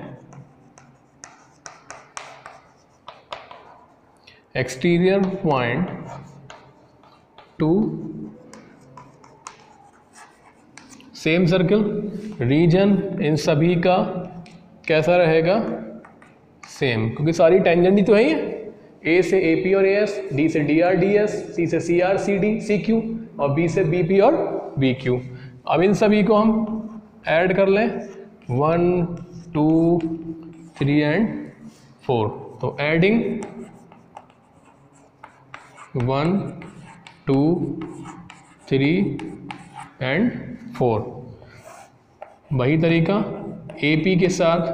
exterior point to same circle. Reason इन सभी का कैसा रहेगा, same, क्योंकि सारी टेंजेंट ही तो है ही। ए से ए पी और ए एस, डी से D R D S, C से C R C D C Q, और बी से बी पी और बी क्यू। अब इन सभी को हम ऐड कर लें 1 2 3 एंड 4। तो एडिंग 1 2 3 एंड 4। वही तरीका ए पी के साथ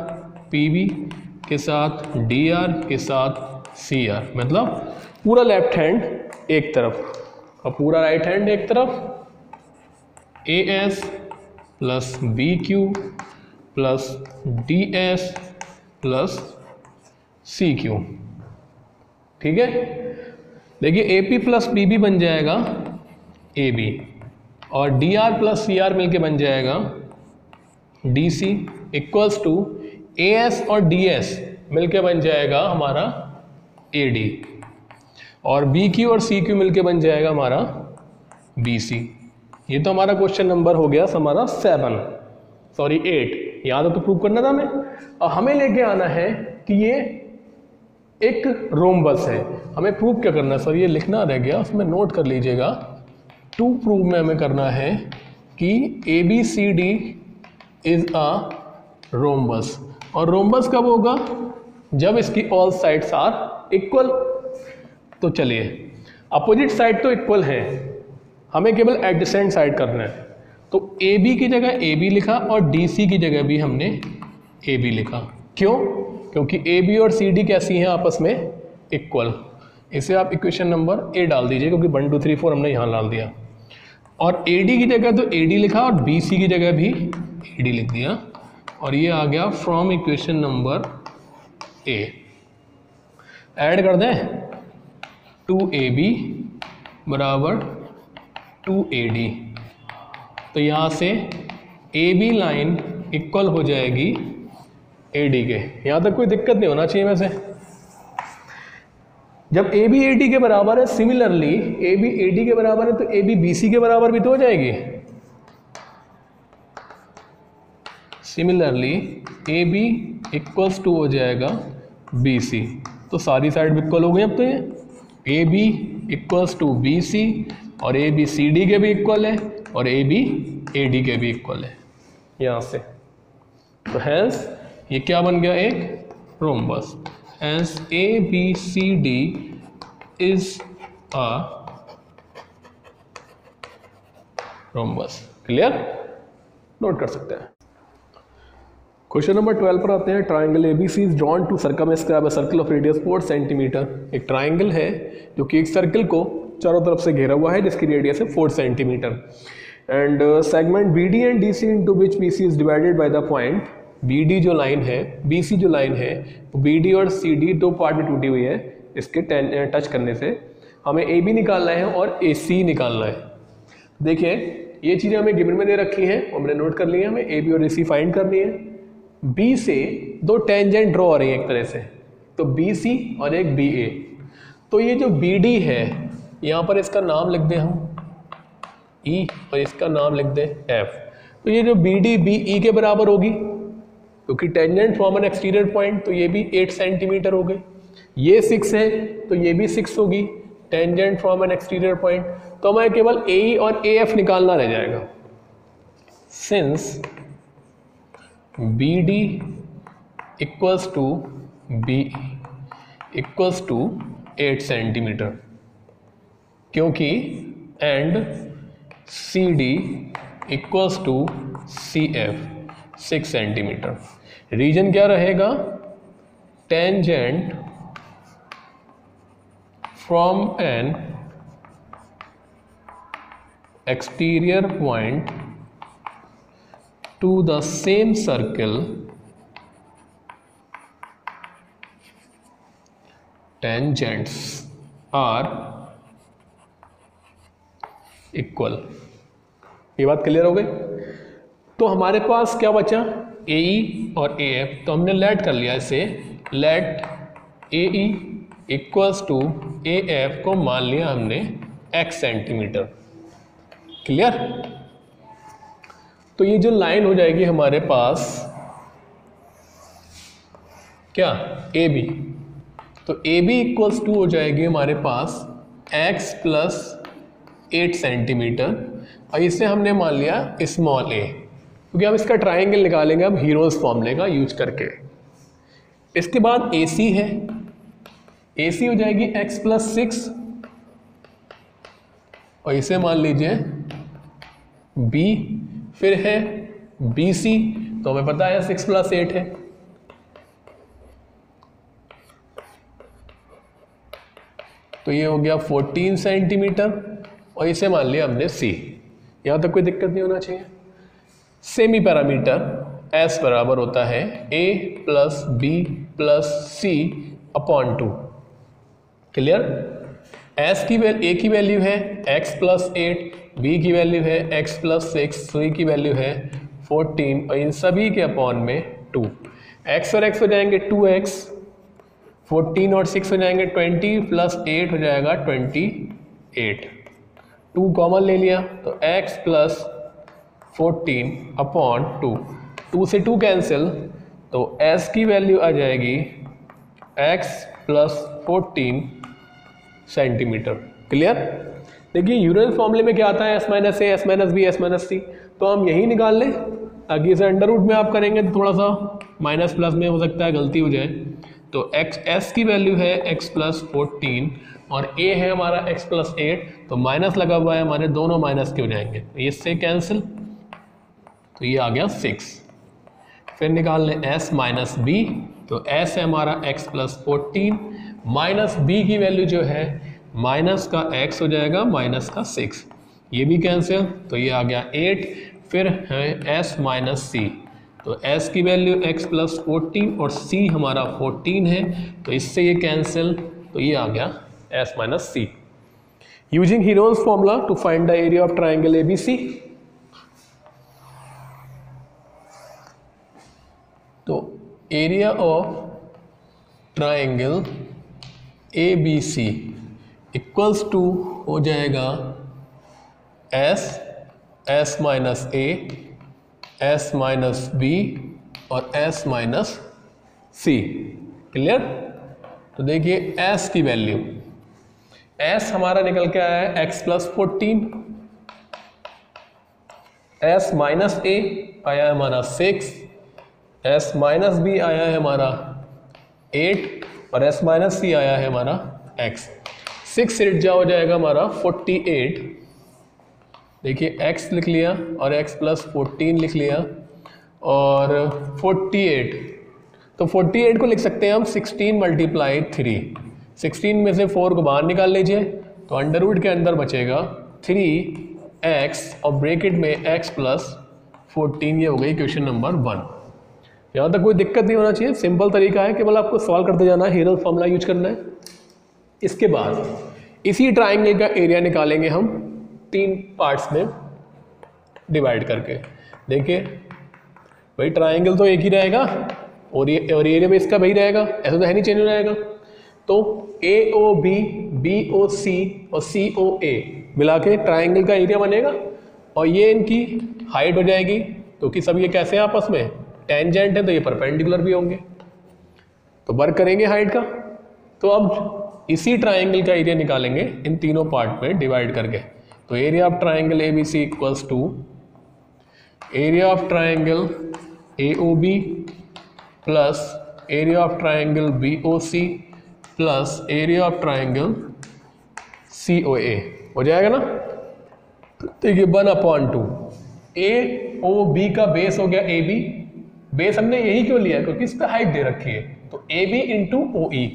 पी बी के साथ डी आर के साथ सी आर, मतलब पूरा लेफ्ट हैंड एक तरफ। और पूरा राइट हैंड एक तरफ A S plus B Q plus D S plus C Q. ठीक है, देखिए A P plus B B बन जाएगा ए बी, और D R plus C R मिलके बन जाएगा D C, equals to A S और डी एस मिलके बन जाएगा हमारा ए डी, और बी क्यू और सी क्यू मिलके बन जाएगा हमारा बी सी। ये तो हमारा क्वेश्चन नंबर हो गया हमारा 8। यहाँ तो प्रूव करना था हमें, और हमें लेके आना है कि ये एक रोम्बस है। हमें प्रूव क्या करना है सर, ये लिखना रह गया, उसमें नोट कर लीजिएगा। टू प्रूव में हमें करना है कि A B C D is a rhombus, और रोम्बस कब होगा, जब इसकी ऑल साइड्स आर इक्वल। तो चलिए, अपोजिट साइड तो इक्वल है, हमें केवल एडजेसेंट साइड करना है। तो ए बी की जगह ए बी लिखा और डी सी की जगह भी हमने ए बी लिखा। क्यों? क्योंकि ए बी और सी डी कैसी हैं आपस में इक्वल। इसे आप इक्वेशन नंबर ए डाल दीजिए, क्योंकि 1 2 3 4 हमने यहाँ डाल दिया। और ए डी की जगह तो ए डी लिखा और बी सी की जगह भी ए डी लिख दिया, और ये आ गया from equation number A. Add कर दें, 2ab बराबर 2ad, तो यहाँ से ए बी लाइन इक्वल हो जाएगी ए डी के। यहाँ तक कोई दिक्कत नहीं होना चाहिए वैसे। जब ए बी ए डी के बराबर है, similarly A B A D के बराबर है, तो ए बी बी सी के बराबर भी तो हो जाएगी। Similarly A B equals to हो जाएगा बी सी, तो सारी साइड इक्वल हो गई। अब तो ये A B equals to B C, और ए बी सी डी के भी इक्वल है, और ए बी ए डी के भी इक्वल है यहाँ से। तो हैंस ये क्या बन गया, एक rhombus. Hence A B C D is a rhombus. Clear? Note कर सकते हैं। क्वेश्चन नंबर 12 पर आते हैं। Triangle ABC is drawn to circumscribe a circle of radius 4 centimetre. एक ट्राइंगल है जो कि एक सर्कल को चारों तरफ से घेरा हुआ है, जिसकी रेडियस है 4 centimetre. And segment B D and D C into which B C is divided by the point. B D जो लाइन है, बी सी जो लाइन है, वो बी डी और सी डी दो पार्ट में टूटी हुई है। इसके टच करने से हमें ए बी निकालना है और ए सी निकालना है। देखिए, ये चीज़ें हमें गिवन में दे रखी हैं, हमने नोट कर ली है। हमें ए बी और ए सी फाइंड करनी है। बी से दो टेंजेंट ड्रॉ हो रही है एक तरह से, तो बी सी और एक बी ए। तो ये जो बी डी है, यहाँ पर इसका नाम लिख दें हम ई, और इसका नाम लिख दें एफ। तो ये जो बी डी बी ई के बराबर होगी, क्योंकि tangent from an exterior point, तो ये भी 8 सेंटीमीटर हो गए। ये 6 है तो ये भी 6 होगी, tangent from an exterior point. तो हमें केवल ए ई और ए एफ निकालना रह जाएगा। Since B D equals to B equals to 8 centimetre, क्योंकि and C D equals to C F 6 centimetre. Reason क्या रहेगा, tangent from an exterior point to the same circle, tangents are equal। ये बात clear हो गई। तो हमारे पास क्या बचा, ए ई और ए एफ। तो हमने लेट कर लिया इसे, let A E equals to A F को मान लिया हमने x सेंटीमीटर। क्लियर? तो ये जो लाइन हो जाएगी हमारे पास क्या, ए बी। तो ए बी इक्वल्स टू हो जाएगी हमारे पास x प्लस 8 सेंटीमीटर, और इसे हमने मान लिया स्मॉल ए, क्योंकि हम इसका ट्राइंगल निकालेंगे अब हीरोज फॉर्मूले का यूज करके। इसके बाद ए सी है, ए सी हो जाएगी x प्लस 6, और इसे मान लीजिए b। फिर है बी सी, तो हमें पता है 6 प्लस 8 है, तो ये हो गया 14 सेंटीमीटर। और इसे मान लिया हमने c। यहाँ तक कोई दिक्कत नहीं होना चाहिए। सेमी पैरामीटर s बराबर होता है a plus B plus C upon 2। Clear? s की a की वैल्यू है x प्लस 8, b की वैल्यू है x प्लस 6, c की वैल्यू है 14 और इन सभी के अपॉन में 2। x और x हो जाएंगे 2x, 14 और 6 हो जाएंगे 20 प्लस 8 हो जाएगा 28। 2 कॉमन ले लिया तो x प्लस 14 अपॉन 2, 2 से 2 कैंसिल तो s की वैल्यू आ जाएगी x प्लस 14 सेंटीमीटर। क्लियर? देखिए यूनिट फॉर्मूले में क्या आता है, s minus A, S minus B, S minus C, तो हम यही निकाल लें। ताकि इसे अंडर रूट में आप करेंगे तो थोड़ा सा माइनस प्लस में हो सकता है गलती हो जाए। तो s की वैल्यू है x प्लस 14 और a है हमारा x प्लस 8, तो माइनस लगा हुआ है, हमारे दोनों माइनस के हो जाएंगे, ये इससे कैंसिल, तो ये आ गया 6। फिर निकाल लें s माइनस बी, तो s है हमारा x प्लस 14 माइनस बी की वैल्यू जो है माइनस का x हो जाएगा माइनस का 6, ये भी कैंसिल, तो ये आ गया 8। फिर है s माइनस सी, तो s की वैल्यू x प्लस 14 और c हमारा 14 है, तो इससे ये कैंसिल, तो ये आ गया s minus C. Using Heron's formula to find the area of triangle ABC, तो area of triangle ABC equals to हो जाएगा s minus A, s minus B और s माइनस सी। क्लियर? तो देखिए s की वैल्यू, s हमारा निकल के आया है x प्लस 14, s माइनस ए आया है हमारा 6, s माइनस बी आया है हमारा 8 और s माइनस सी आया है हमारा x। 6 से जा हो जाएगा हमारा 48। देखिए x लिख लिया और x प्लस 14 लिख लिया और 48, तो 48 को लिख सकते हैं हम 16 मल्टीप्लाई 3। 16 में से 4 को बाहर निकाल लीजिए तो अंडर रूट के अंदर बचेगा 3x और ब्रैकेट में x प्लस 14। ये हो गई क्वेश्चन नंबर 1। यहाँ तक कोई दिक्कत नहीं होना चाहिए, सिंपल तरीका है, केवल आपको सॉल्व करते जाना है, हीरोन्स फॉर्मूला यूज करना है। इसके बाद इसी ट्राइंगल का एरिया निकालेंगे हम 3 पार्ट्स में डिवाइड करके। देखिए भाई ट्राइंगल तो एक ही रहेगा और एरिया में इसका वही रहेगा, ऐसा तो है नहीं चेंज हो जाएगा। तो AOB, BOC और COA मिला के ट्राइंगल का एरिया बनेगा और ये इनकी हाइट हो जाएगी, क्योंकि सब ये कैसे हैं आपस में टेंजेंट है तो ये परपेंडिकुलर भी होंगे, तो वर्क करेंगे हाइट का। तो अब इसी ट्राइंगल का एरिया निकालेंगे इन तीनों पार्ट में डिवाइड करके। तो area of triangle ABC equals to area of triangle AOB plus area of triangle BOC plus area of triangle COA हो जाएगा ना। देखिए 1/2 AOB का बेस हो गया AB, बेस हमने यही क्यों लिया है क्योंकि इस पर हाइट दे रखी है, तो AB into OE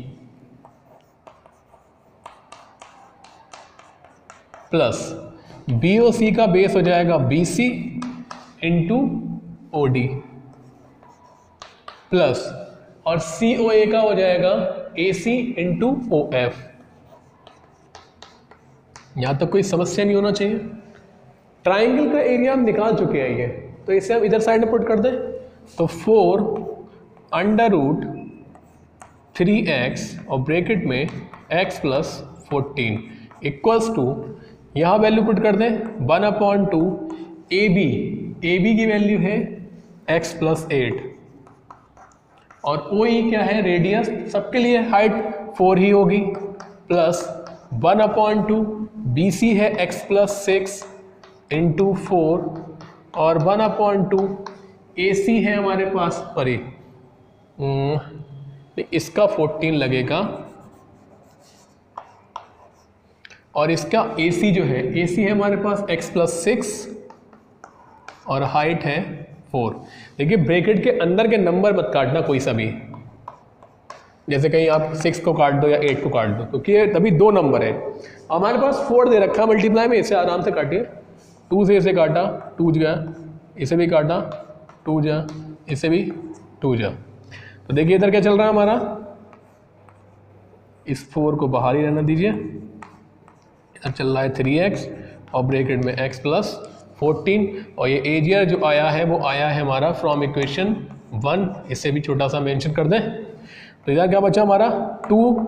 plus BOC का बेस हो जाएगा BC इंटू OD प्लस और COA का हो जाएगा AC इंटू OF। यहां तक कोई समस्या नहीं होना चाहिए। ट्राइंगल का एरिया हम निकाल चुके हैं ये, तो इसे हम इधर साइड में पुट कर दें, तो 4 अंडर रूट 3x और ब्रैकेट में x प्लस 14 इक्वल्स टू, यहाँ वैल्यू पुट कर दें 1/2 AB की वैल्यू है x प्लस 8 और OE क्या है रेडियस, सबके लिए हाइट 4 ही होगी, प्लस 1/2 BC है x प्लस 6 इंटू 4 और 1/2 AC है हमारे पास परी, इसका 14 लगेगा और इसका AC जो है AC है हमारे पास x प्लस 6 और हाइट है 4। देखिए ब्रैकेट के अंदर के नंबर मत काटना कोई सा भी, जैसे कहीं आप 6 को काट दो या 8 को काट दो, क्योंकि तभी 2 नंबर है। हमारे पास 4 दे रखा है मल्टीप्लाई में, इसे आराम से काटिए। 2 से इसे काटा, 2 गया, इसे भी काटा, 2 जा, इसे भी 2 जा। तो देखिए इधर क्या चल रहा है हमारा, इस 4 को बाहर ही रहना दीजिए। इधर चल रहा है 3x और ब्रैकेट में x प्लस 14, और ये एरिया जो आया है वो आया है हमारा फ्रॉम इक्वेशन 1, इसे भी छोटा सा मेंशन कर दें। तो इधर क्या बचा हमारा 2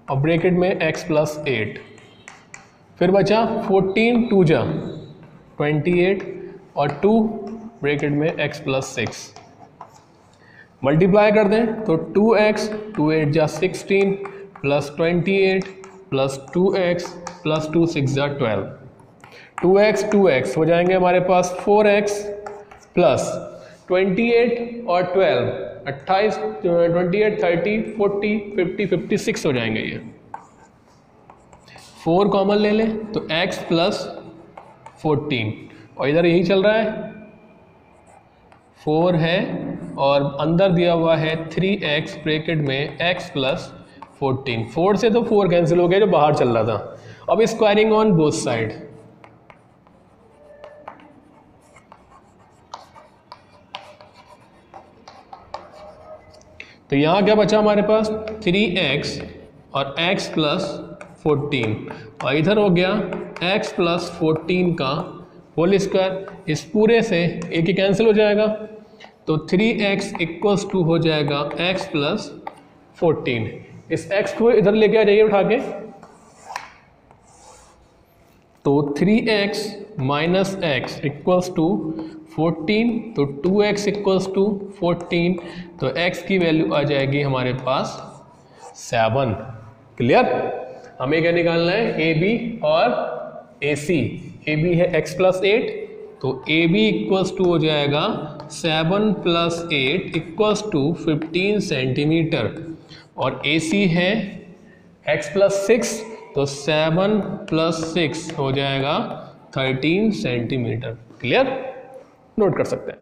और ब्रैकेट में x प्लस 8, फिर बचा 14, 2 जा 28 और 2 ब्रैकेट में x प्लस 6, मल्टीप्लाई कर दें तो 2x 2 8 जा 16 प्लस 28 प्लस 2x प्लस 2 6 जा 12, 2x हो जाएंगे हमारे पास 4x प्लस 28 और 12 28 28 30 40 50 56 हो जाएंगे। ये 4 कॉमन ले लें तो x प्लस 14, और इधर यही चल रहा है 4 है और अंदर दिया हुआ है 3x ब्रैकेट में x प्लस 14। 4 से तो 4 कैंसिल हो गया जो बाहर चल रहा था। अब स्क्वायरिंग ऑन बोथ साइड, तो यहाँ क्या बचा हमारे पास 3x और x प्लस 14, और इधर हो गया x प्लस 14 का होल स्क्वायर। इस पूरे से एक ही कैंसिल हो जाएगा, तो 3x इक्वल्स टू हो जाएगा x प्लस 14। इस x को इधर लेके आ जाइए उठा के, तो 3x minus x equals to 14, तो 2x इक्वल्स टू 14, तो x की वैल्यू आ जाएगी हमारे पास 7। क्लियर? हमें क्या निकालना है, AB और AC। AB है x प्लस 8, तो AB इक्वल्स टू हो जाएगा 7 प्लस 8 इक्वल्स टू 15 सेंटीमीटर, और AC है x प्लस 6, तो 7 प्लस 6 हो जाएगा 13 सेंटीमीटर। क्लियर? नोट कर सकते हैं।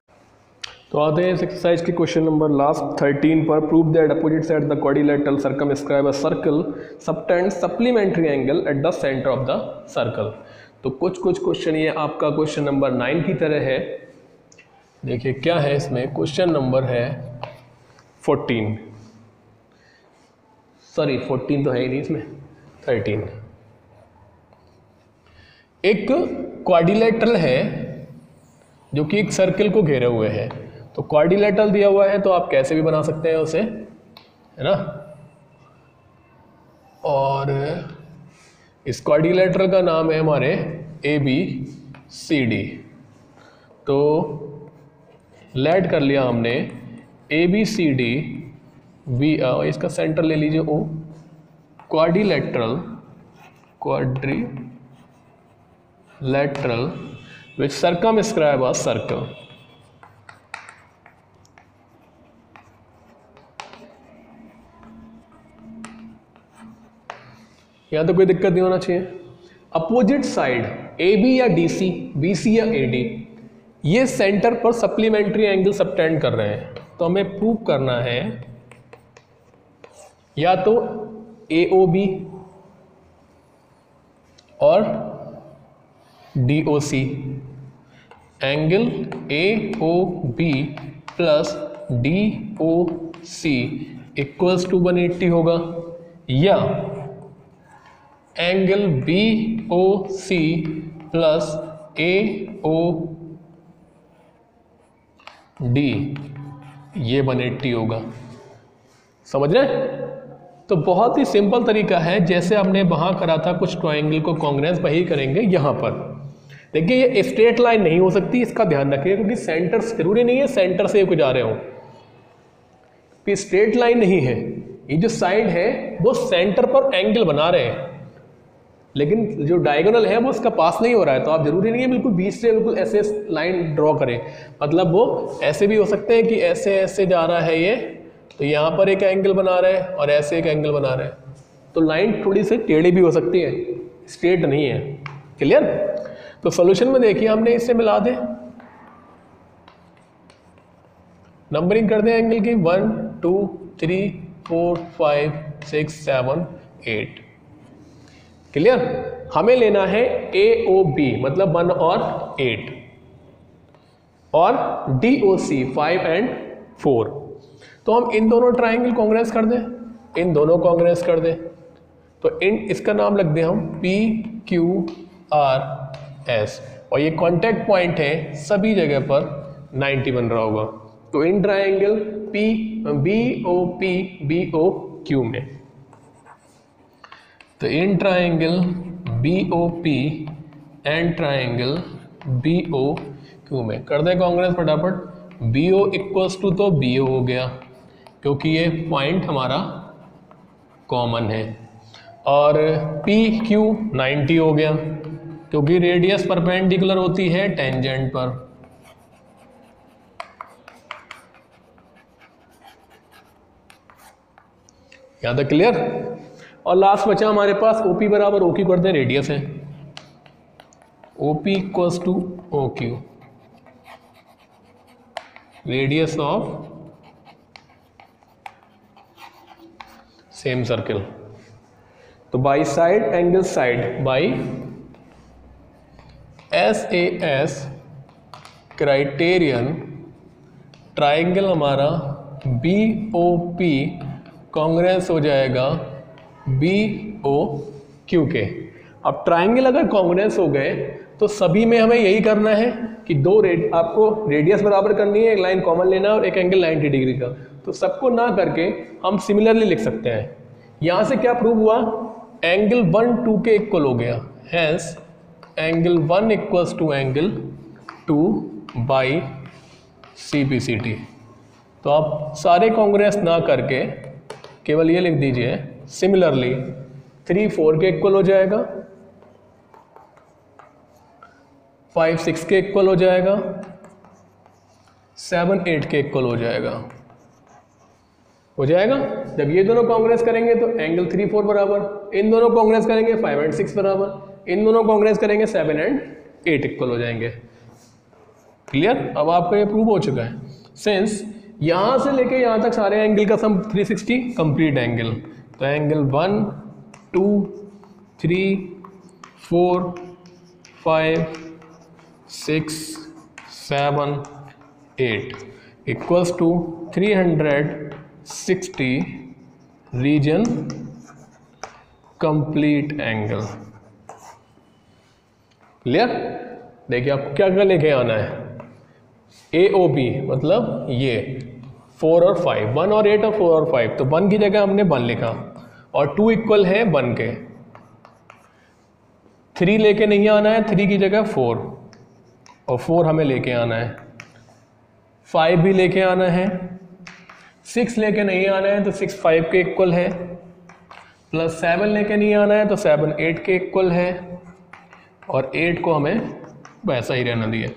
तो आते हैं इस एक्सरसाइज के क्वेश्चन नंबर लास्ट 13 पर। Prove that opposite side the quadrilateral circumscribe a circle subtend supplementary angle eight the centre of the circle. तो कुछ क्वेश्चन ये आपका क्वेश्चन नंबर 9 की तरह है। देखिए क्या है इसमें, क्वेश्चन नंबर है 14, सॉरी 14 तो है ही नहीं इसमें, 13। एक क्वाड्रिलेटरल है जो कि एक सर्कल को घेरे हुए है। तो क्वाड्रिलेटरल दिया हुआ है तो आप कैसे भी बना सकते हैं उसे, है ना। और इस क्वाड्रिलेटरल का नाम है हमारे ABCD। तो लेट कर लिया हमने ABCD इसका सेंटर ले लीजिए O, quadrilateral which circumscribe a circle। यहाँ तो कोई दिक्कत नहीं होना चाहिए। अपोजिट साइड AB या DC, BC या AD, ये सेंटर पर सप्लीमेंट्री एंगल सबटेंड कर रहे हैं। तो हमें प्रूव करना है या तो AOB और DOC, angle AOB plus DOC equals to 180 होगा, या एंगल BOC प्लस AOD ये 180 होगा। समझ रहे हैं? तो बहुत ही सिंपल तरीका है, जैसे हमने वहाँ करा था कुछ ट्रायंगल को कांग्रेस, वही करेंगे यहाँ पर। देखिए ये स्ट्रेट लाइन नहीं हो सकती, इसका ध्यान रखिए, क्योंकि सेंटर जरूरी नहीं है सेंटर से जा रहे हो, ये स्ट्रेट लाइन नहीं है। ये जो साइड है वो सेंटर पर एंगल बना रहे हैं, लेकिन जो डायगोनल है वो उसका पास नहीं हो रहा है। तो आप जरूरी नहीं है बिल्कुल बीच से बिल्कुल ऐसे लाइन ड्रॉ करें, मतलब वो ऐसे भी हो सकते हैं कि ऐसे ऐसे जा रहा है ये, तो यहाँ पर एक एंगल बना रहे हैं और ऐसे एक एंगल बना रहे हैं। तो लाइन थोड़ी सी टेढ़ी भी हो सकती है, स्ट्रेट नहीं है। क्लियर? तो सॉल्यूशन में देखिए हमने इससे मिला दे, नंबरिंग कर दें एंगल की 1 2 3 4 5 6 7 8। क्लियर। हमें लेना है AOB मतलब 1 और 8 और DOC 5 and 4। तो हम इन दोनों ट्राइंगल कांग्रेस कर दें, इन दोनों कांग्रेस कर दें। तो इन इसका नाम रख दें हम PQRS और ये कांटेक्ट पॉइंट है, सभी जगह पर 90 बन रहा होगा। तो इन ट्राइंगल BOP में, तो in triangle BOP and triangle BOQ में कर दें कांग्रेस फटाफट। BO इक्वल्स टू तो BO हो गया क्योंकि ये पॉइंट हमारा कॉमन है, और PQ 90 हो गया क्योंकि रेडियस परपेंडिकुलर होती है टेंजेंट पर। यहां तक क्लियर। और लास्ट बचा हमारे पास OP बराबर OQ कर दें, रेडियस है OP equals to OQ, radius of same circle. तो by side angle side by SAS criterion triangle हमारा BOP कांग्रेस हो जाएगा BOQ के। अब ट्राइंगल अगर कांग्रेस हो गए तो सभी में हमें यही करना है कि आपको रेडियस बराबर करनी है, एक लाइन कॉमन लेना है और एक एंगल 90 डिग्री का। तो सबको ना करके हम सिमिलरली लिख सकते हैं। यहाँ से क्या प्रूव हुआ, एंगल 1 2 के इक्वल हो गया, hence angle 1 equals to angle 2 by CPCT। तो आप सारे कांग्रेस ना करके केवल ये लिख दीजिए सिमिलरली 3 4 के इक्वल हो जाएगा, 5 6 के इक्वल हो जाएगा, 7 8 के इक्वल हो जाएगा। जब ये दोनों कांग्रेस करेंगे तो एंगल 3 4 बराबर, इन दोनों कांग्रेस करेंगे 5 and 6 बराबर, इन दोनों कांग्रेस करेंगे 7 and 8 इक्वल हो जाएंगे। क्लियर। अब आपका ये प्रूव हो चुका है। सिंस यहां से लेके यहां तक सारे एंगल का सम 360 कंप्लीट एंगल, तो angle 1 2 3 4 5 6 7 8 equals to 360 reason complete angle. Clear. देखिए आपको क्या क्या लेके आना है, AOB मतलब ये 4 और 5, 1 और 8 और 4 और 5। तो 1 की जगह हमने 1 लिखा और 2 इक्वल है 1 के। 3 लेके नहीं आना है, 3 की जगह 4 और 4 हमें लेके आना है। 5 भी लेके आना है, 6 लेके नहीं आना है तो 6 5 के इक्वल है, प्लस 7 लेके नहीं आना है तो 7 8 के इक्वल है, और 8 को हमें वैसा ही रहना दिया।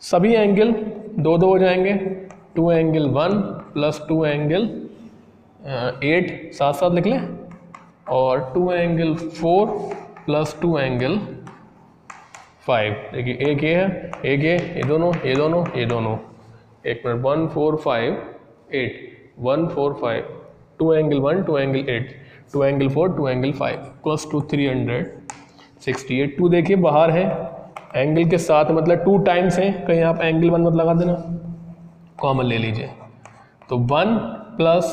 सभी एंगल 2 2 हो जाएंगे, 2 एंगल 1 प्लस 2 एंगल 8 साथ साथ लिख लें, और 2 एंगल 4 प्लस 2 एंगल 5। देखिए एक ये है, एक ये दोनों, ये दोनों, ये दोनों। एक minute, 1 4 5 8 1 4 5 2 angle 1 2 angle 8 2 angle 4 2 angle 5 plus 2 368। 2 देखिए बाहर है एंगल के साथ, मतलब 2 टाइम्स है, कहीं आप एंगल 1 मत लगा देना, कॉमन ले लीजिए। तो 1 plus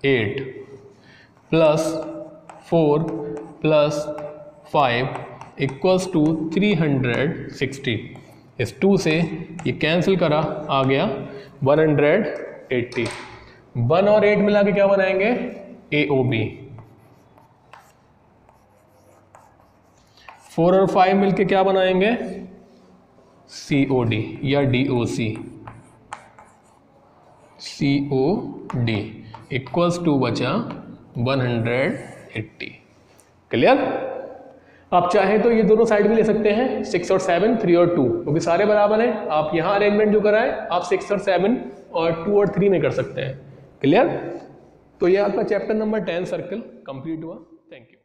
8 plus 4 plus 5 equals to 360। इस 2 से ये कैंसिल करा, आ गया 180। 1 और 8 मिला के क्या बनाएंगे, AOB। 4 और 5 मिलके क्या बनाएंगे, COD या DOC। COD इक्वल्स टू बचा 180। क्लियर। आप चाहें तो ये दोनों साइड भी ले सकते हैं, 6 और 7 3 और 2, क्योंकि सारे बराबर हैं। आप यहाँ अरेंजमेंट जो कराएं आप 6 और 7 और 2 और 3 में कर सकते हैं। क्लियर। तो ये आपका चैप्टर नंबर 10 सर्कल कंप्लीट हुआ। Thank you.